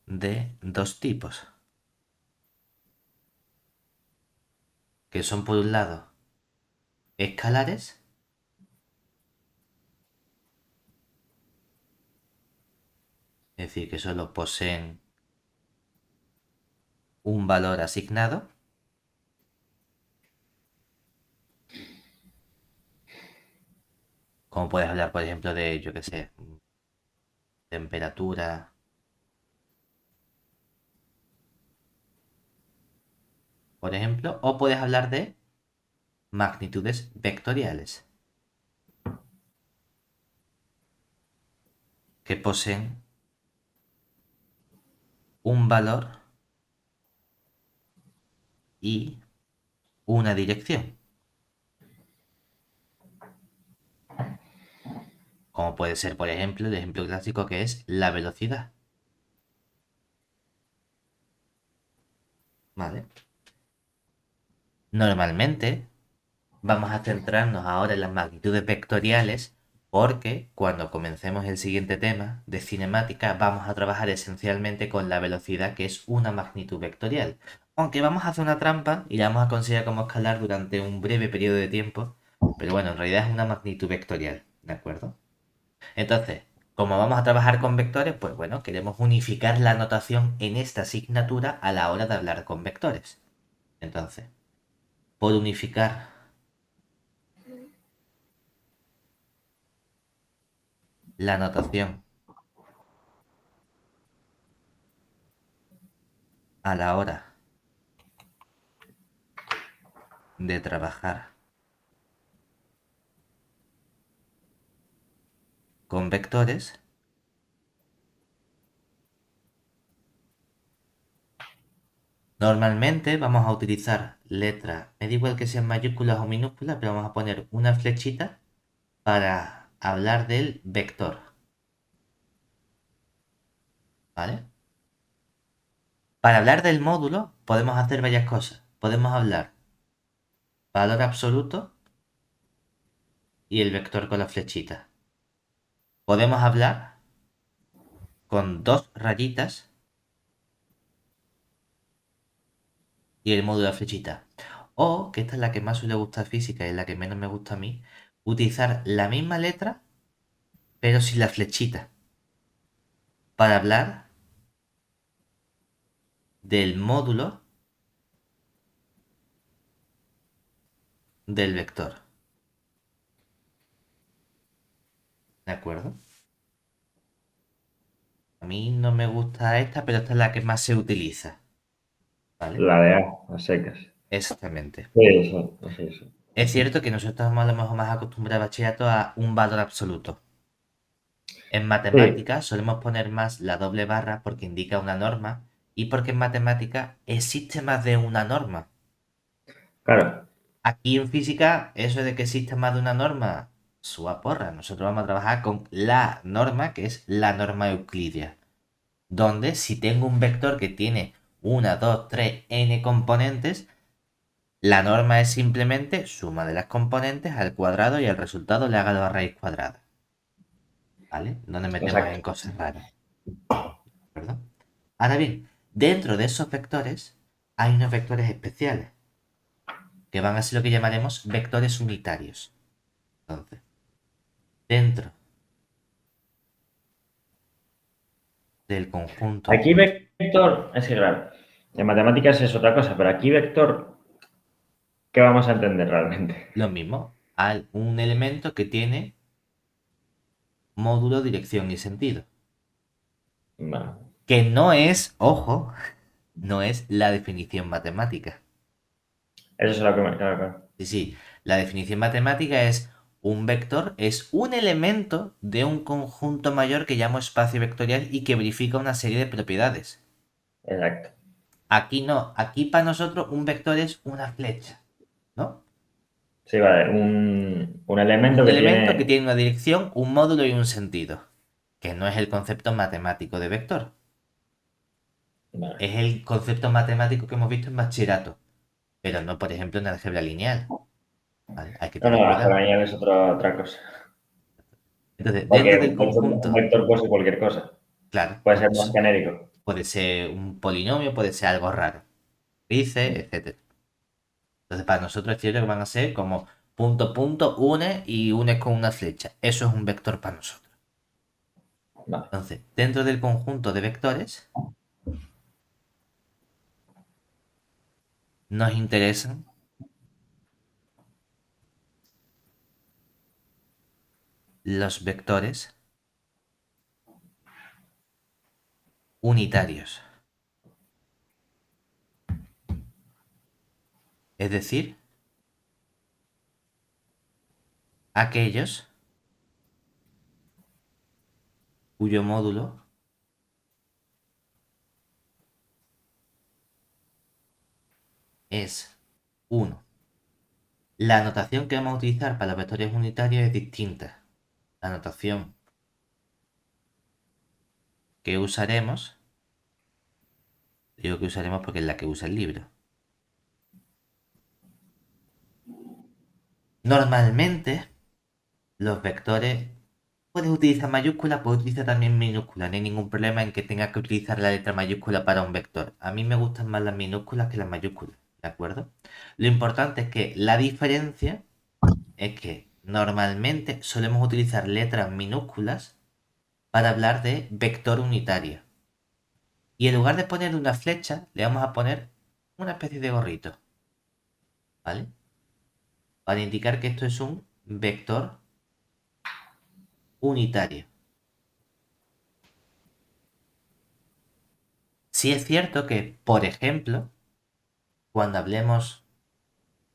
Speaker 1: de dos tipos, que son por un lado escalares, es decir, que solo poseen un valor asignado, como puedes hablar, por ejemplo, de, yo qué sé, temperatura, por ejemplo, o puedes hablar de magnitudes vectoriales, que poseen un valor y una dirección, como puede ser, por ejemplo, el ejemplo clásico que es la velocidad. ¿vale? Normalmente vamos a centrarnos ahora en las magnitudes vectoriales porque cuando comencemos el siguiente tema de cinemática vamos a trabajar esencialmente con la velocidad que es una magnitud vectorial. Aunque vamos a hacer una trampa y la vamos a considerar como escalar durante un breve periodo de tiempo, pero bueno, en realidad es una magnitud vectorial, ¿de acuerdo? Entonces, como vamos a trabajar con vectores, pues bueno, queremos unificar la notación en esta asignatura a la hora de hablar con vectores. Entonces, por unificar la notación a la hora de trabajar con vectores, normalmente vamos a utilizar letras, me da igual que sean mayúsculas o minúsculas, pero vamos a poner una flechita para hablar del vector, ¿vale? Para hablar del módulo podemos hacer varias cosas. Podemos hablar valor absoluto y el vector con la flechita. Podemos hablar con dos rayitas y el módulo de la flechita. O, que esta es la que más suele gustar física y la que menos me gusta a mí, utilizar la misma letra pero sin la flechita para hablar del módulo del vector. ¿De acuerdo? A mí no me gusta esta, pero esta es la que más se utiliza. ¿Vale?
Speaker 2: La de A, a secas.
Speaker 1: Exactamente.
Speaker 2: Sí, sí, sí, sí.
Speaker 1: Es cierto que nosotros estamos a lo mejor más acostumbrados, bachillerato, a un valor absoluto. En
Speaker 2: Sí,
Speaker 1: matemáticas solemos poner más la doble barra porque indica una norma y porque en matemáticas existe más de una norma.
Speaker 2: claro,
Speaker 1: Aquí en física, eso de que existe más de una norma, su porra. Nosotros vamos a trabajar con la norma, que es la norma euclidia. Donde si tengo un vector que tiene una, 2, 3, n componentes, la norma es simplemente suma de las componentes al cuadrado y el resultado le haga la raíz cuadrada. ¿Vale? No nos metemos en
Speaker 2: exacto.
Speaker 1: cosas raras. ¿Verdad? Ahora bien, dentro de esos vectores hay unos vectores especiales, que van a ser lo que llamaremos vectores unitarios. Entonces, dentro del conjunto,
Speaker 2: Aquí vector, es que claro, en matemáticas es otra cosa, pero aquí vector, ¿qué vamos a entender realmente?
Speaker 1: lo mismo, hay un elemento que tiene módulo, dirección y sentido.
Speaker 2: Bueno,
Speaker 1: Que no es, ojo, no es la definición matemática.
Speaker 2: eso es lo que me... Claro, claro.
Speaker 1: Sí, sí, la definición matemática es un vector, es un elemento de un conjunto mayor que llamo espacio vectorial y que verifica una serie de propiedades.
Speaker 2: Exacto.
Speaker 1: Aquí no, aquí para nosotros un vector es una flecha, ¿no?
Speaker 2: Sí, vale, un elemento
Speaker 1: Un
Speaker 2: que
Speaker 1: elemento que
Speaker 2: tiene...
Speaker 1: tiene una dirección, un módulo y un sentido, que no es el concepto matemático de vector.
Speaker 2: Vale.
Speaker 1: Es el concepto matemático que hemos visto en bachillerato, pero no, por ejemplo, en álgebra lineal. ¿Vale? Hay que
Speaker 2: No, no,
Speaker 1: tener
Speaker 2: la
Speaker 1: cuidado.
Speaker 2: genial es otra cosa.
Speaker 1: Entonces, dentro del
Speaker 2: Porque un
Speaker 1: conjunto,
Speaker 2: vector puede ser cualquier cosa.
Speaker 1: claro,
Speaker 2: Puede
Speaker 1: por
Speaker 2: ser más
Speaker 1: eso.
Speaker 2: genérico.
Speaker 1: Puede ser un polinomio, puede ser algo raro. Dice, etcétera. Entonces, para nosotros es cierto que van a ser como punto, punto, une y une con una flecha. Eso es un vector para nosotros.
Speaker 2: Vale.
Speaker 1: Entonces, dentro del conjunto de vectores, nos interesan los vectores unitarios. Es decir, aquellos cuyo módulo es uno. La notación que vamos a utilizar para los vectores unitarios es distinta. La notación que usaremos Digo que usaremos porque es la que usa el libro. Normalmente, los vectores puedes utilizar mayúsculas, puedes utilizar también minúsculas. No hay ningún problema en que tengas que utilizar la letra mayúscula para un vector. A mí me gustan más las minúsculas que las mayúsculas, ¿de acuerdo? Lo importante es que la diferencia es que normalmente solemos utilizar letras minúsculas para hablar de vector unitario. Y en lugar de poner una flecha, le vamos a poner una especie de gorrito, ¿vale? Para indicar que esto es un vector unitario. Sí es cierto que, por ejemplo, cuando hablemos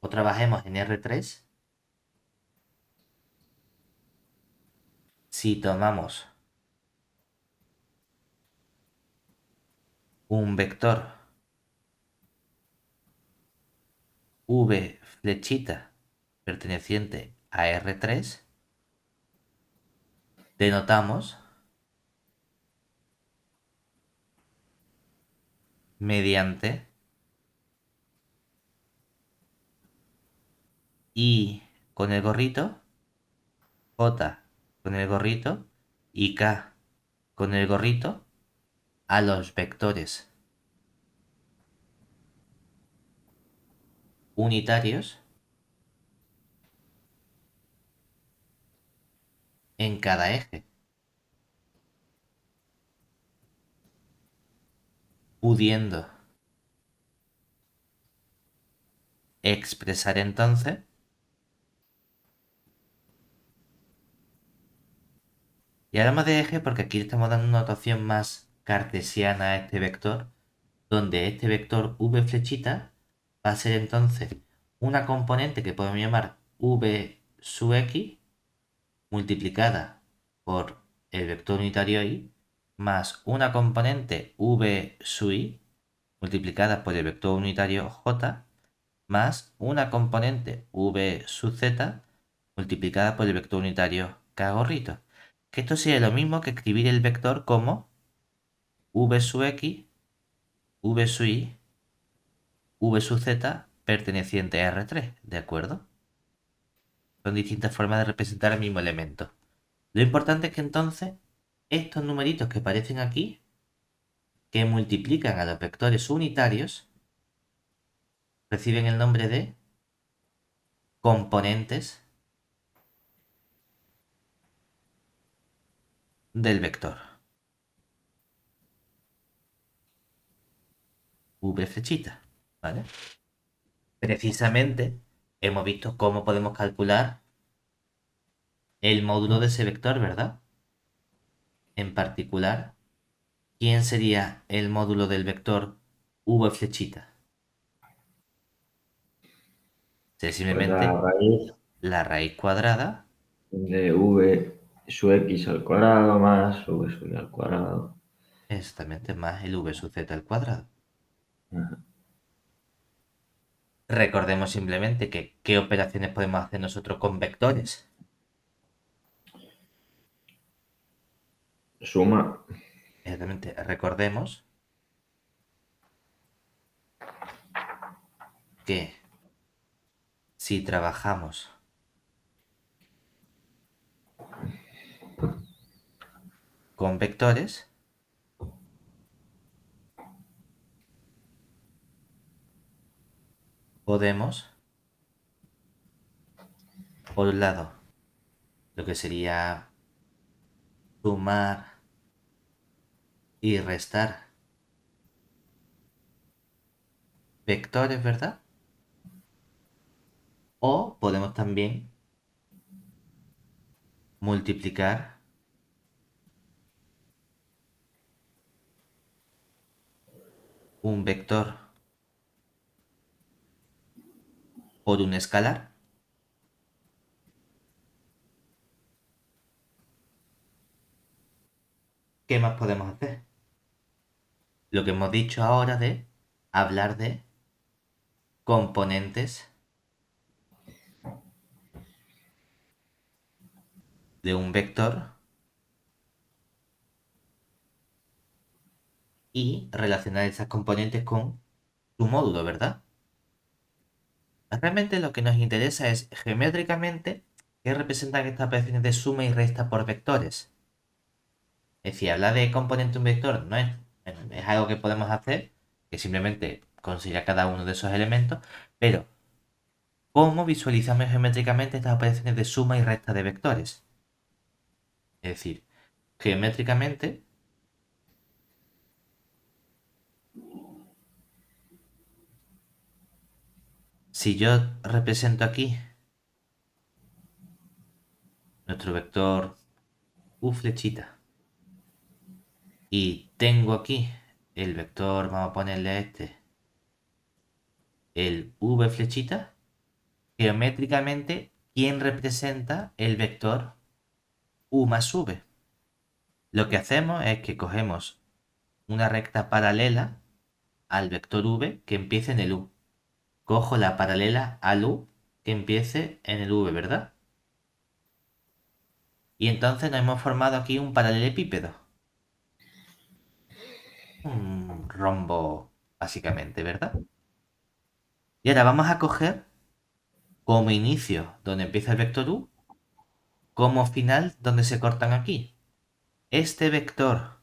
Speaker 1: o trabajemos en R3, si tomamos un vector v flechita perteneciente a R3, denotamos mediante I con el gorrito, J con el gorrito y K con el gorrito a los vectores unitarios en cada eje, pudiendo expresar entonces, y hablamos de eje porque aquí le estamos dando una notación más cartesiana a este vector, donde este vector v flechita va a ser entonces una componente que podemos llamar v sub x multiplicada por el vector unitario y más una componente v sub i multiplicada por el vector unitario j más una componente v sub z multiplicada por el vector unitario k gorrito. Que esto sería lo mismo que escribir el vector como v sub x, v sub y, v sub z perteneciente a R3, ¿de acuerdo? Son distintas formas de representar el mismo elemento. Lo importante es que entonces estos numeritos que aparecen aquí, que multiplican a los vectores unitarios, reciben el nombre de componentes del vector. V flechita, ¿vale? Precisamente hemos visto cómo podemos calcular el módulo de ese vector, ¿verdad? En particular, ¿quién sería el módulo del vector v flechita? Sería
Speaker 2: Pues la
Speaker 1: simplemente
Speaker 2: raíz
Speaker 1: la raíz cuadrada,
Speaker 2: de v sub x al cuadrado más v sub y al cuadrado.
Speaker 1: exactamente, más el v sub z al cuadrado.
Speaker 2: Ajá.
Speaker 1: Recordemos simplemente que qué operaciones podemos hacer nosotros con vectores.
Speaker 2: Suma.
Speaker 1: Exactamente, recordemos que si trabajamos con vectores, podemos, por un lado, lo que sería sumar y restar vectores, ¿verdad? O podemos también multiplicar un vector por un escalar. ¿Qué más podemos hacer? Lo que hemos dicho ahora de hablar de componentes de un vector y relacionar esas componentes con su módulo, ¿verdad? Realmente lo que nos interesa es geométricamente qué representan estas operaciones de suma y resta por vectores. Es decir, hablar de componente de un vector no es algo que podemos hacer, que simplemente considera cada uno de esos elementos, pero ¿cómo visualizamos geométricamente estas operaciones de suma y resta de vectores? Es decir, geométricamente, si yo represento aquí nuestro vector u flechita y tengo aquí el vector, vamos a ponerle a este, el v flechita, geométricamente, ¿quién representa el vector u más v? Lo que hacemos es que cogemos una recta paralela al vector v que empiece en el u. Cojo la paralela al u que empiece en el v, ¿verdad? Y entonces nos hemos formado aquí un paralelepípedo. Un rombo, básicamente, ¿verdad? Y ahora vamos a coger como inicio donde empieza el vector u, como final donde se cortan aquí. Este vector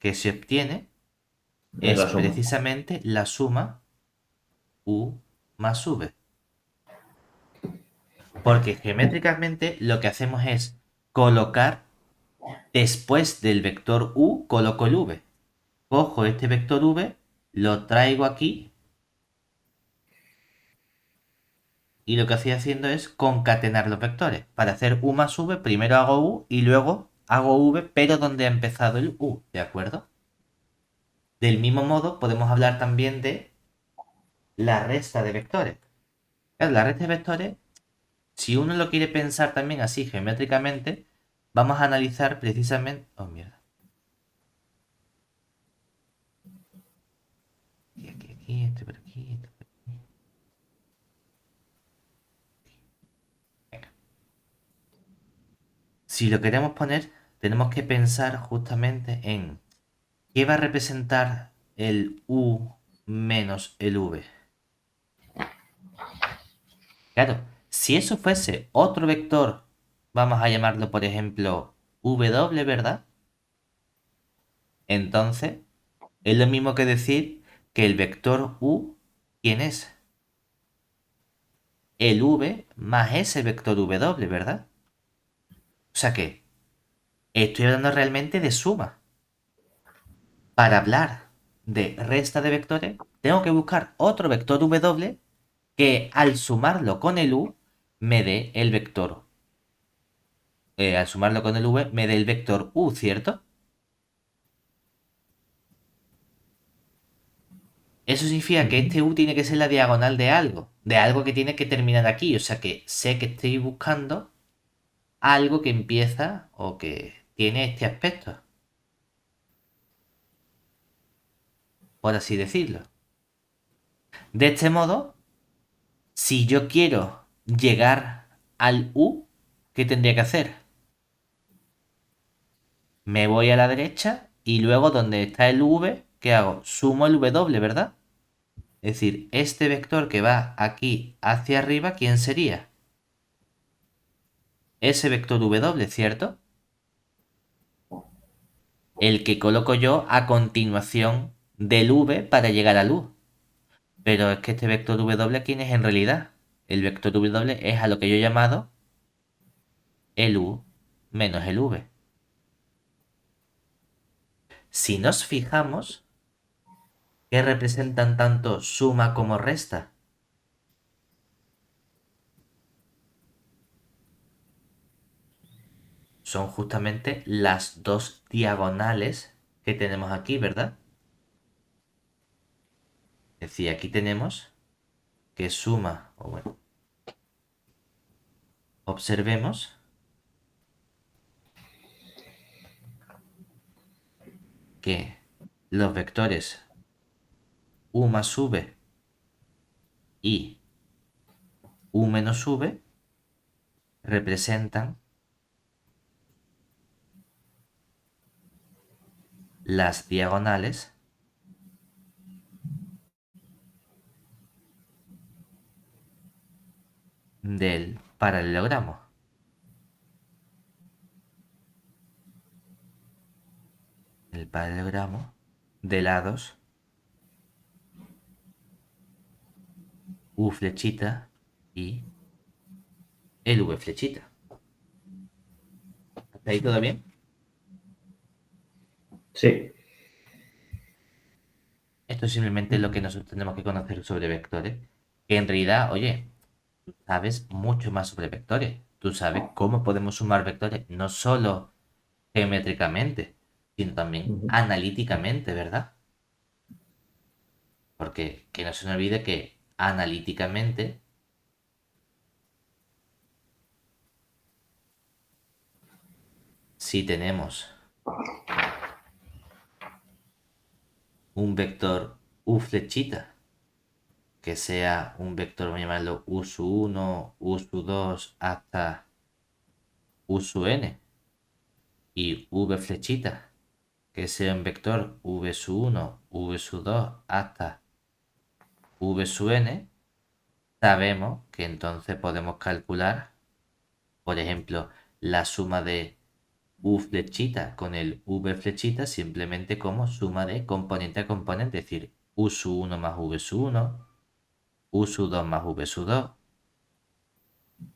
Speaker 1: que se obtiene
Speaker 2: Es
Speaker 1: es
Speaker 2: la suma.
Speaker 1: precisamente la suma u más v. Porque geométricamente lo que hacemos es colocar después del vector u, coloco el v. Cojo este vector v, lo traigo aquí y lo que estoy haciendo es concatenar los vectores. Para hacer u más v, primero hago u y luego hago v, pero donde ha empezado el u, ¿de acuerdo? Del mismo modo, podemos hablar también de la resta de vectores. Claro, la resta de vectores, si uno lo quiere pensar también así geométricamente, vamos a analizar precisamente... Oh, mierda. Aquí, este por aquí, este por aquí. Venga. Si lo queremos poner, tenemos que pensar justamente en qué va a representar el u menos el v. Claro, si eso fuese otro vector, vamos a llamarlo por ejemplo w, ¿verdad? Entonces, es lo mismo que decir que el vector u, ¿quién es? El v más ese vector w, ¿verdad? O sea que estoy hablando realmente de suma. Para hablar de resta de vectores, tengo que buscar otro vector w que al sumarlo con el u me dé el vector. Al sumarlo con el v me dé el vector u, ¿cierto? Eso significa que
Speaker 2: Ujú.
Speaker 1: este u tiene que ser la diagonal de algo que tiene que terminar aquí. O sea que sé que estoy buscando algo que empieza o que tiene este aspecto, por así decirlo. De este modo, si yo quiero llegar al u, ¿qué tendría que hacer? Me voy a la derecha y luego donde está el v, ¿qué hago? Sumo el w, ¿verdad? Es decir, este vector que va aquí hacia arriba, ¿quién sería? Ese vector w, ¿cierto? El que coloco yo a continuación del v para llegar al u. Pero es que este vector w, ¿quién es en realidad? El vector w es a lo que yo he llamado el u menos el v. Si nos fijamos, ¿qué representan tanto suma como resta? Son justamente las dos diagonales que tenemos aquí, ¿verdad? Es decir, aquí tenemos que suma, o bueno, observemos que los vectores u más v y u menos v representan las diagonales del paralelogramo. El paralelogramo de lados U flechita y el V flechita. ¿Hasta ahí todo bien?
Speaker 2: Sí.
Speaker 1: Esto es simplemente lo que nosotros tenemos que conocer sobre vectores. Que en realidad, oye, tú sabes mucho más sobre vectores. Tú sabes cómo podemos sumar vectores, no solo geométricamente, sino también
Speaker 2: Ujú.
Speaker 1: analíticamente, ¿verdad? Porque que no se nos olvide que analíticamente, si tenemos un vector U flechita, que sea un vector, vamos a llamarlo U sub 1, U sub 2 hasta U sub n, y V flechita, que sea un vector V sub 1, V sub 2 hasta V sub n, sabemos que entonces podemos calcular, por ejemplo, la suma de U flechita con el V flechita simplemente como suma de componente a componente, es decir, U sub 1 más V sub 1, U sub 2 más V sub 2,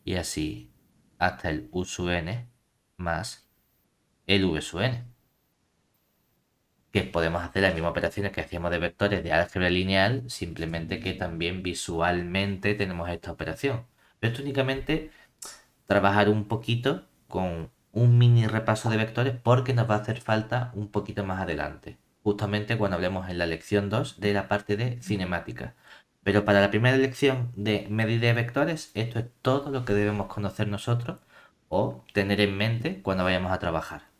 Speaker 1: y así hasta el U sub n más el V sub n. Que podemos hacer las mismas operaciones que hacíamos de vectores de álgebra lineal, simplemente que también visualmente tenemos esta operación. Pero esto únicamente trabajar un poquito con un mini repaso de vectores porque nos va a hacer falta un poquito más adelante, justamente cuando hablemos en la lección 2 de la parte de cinemática. Pero para la primera lección de medida de vectores, esto es todo lo que debemos conocer nosotros o tener en mente cuando vayamos a trabajar.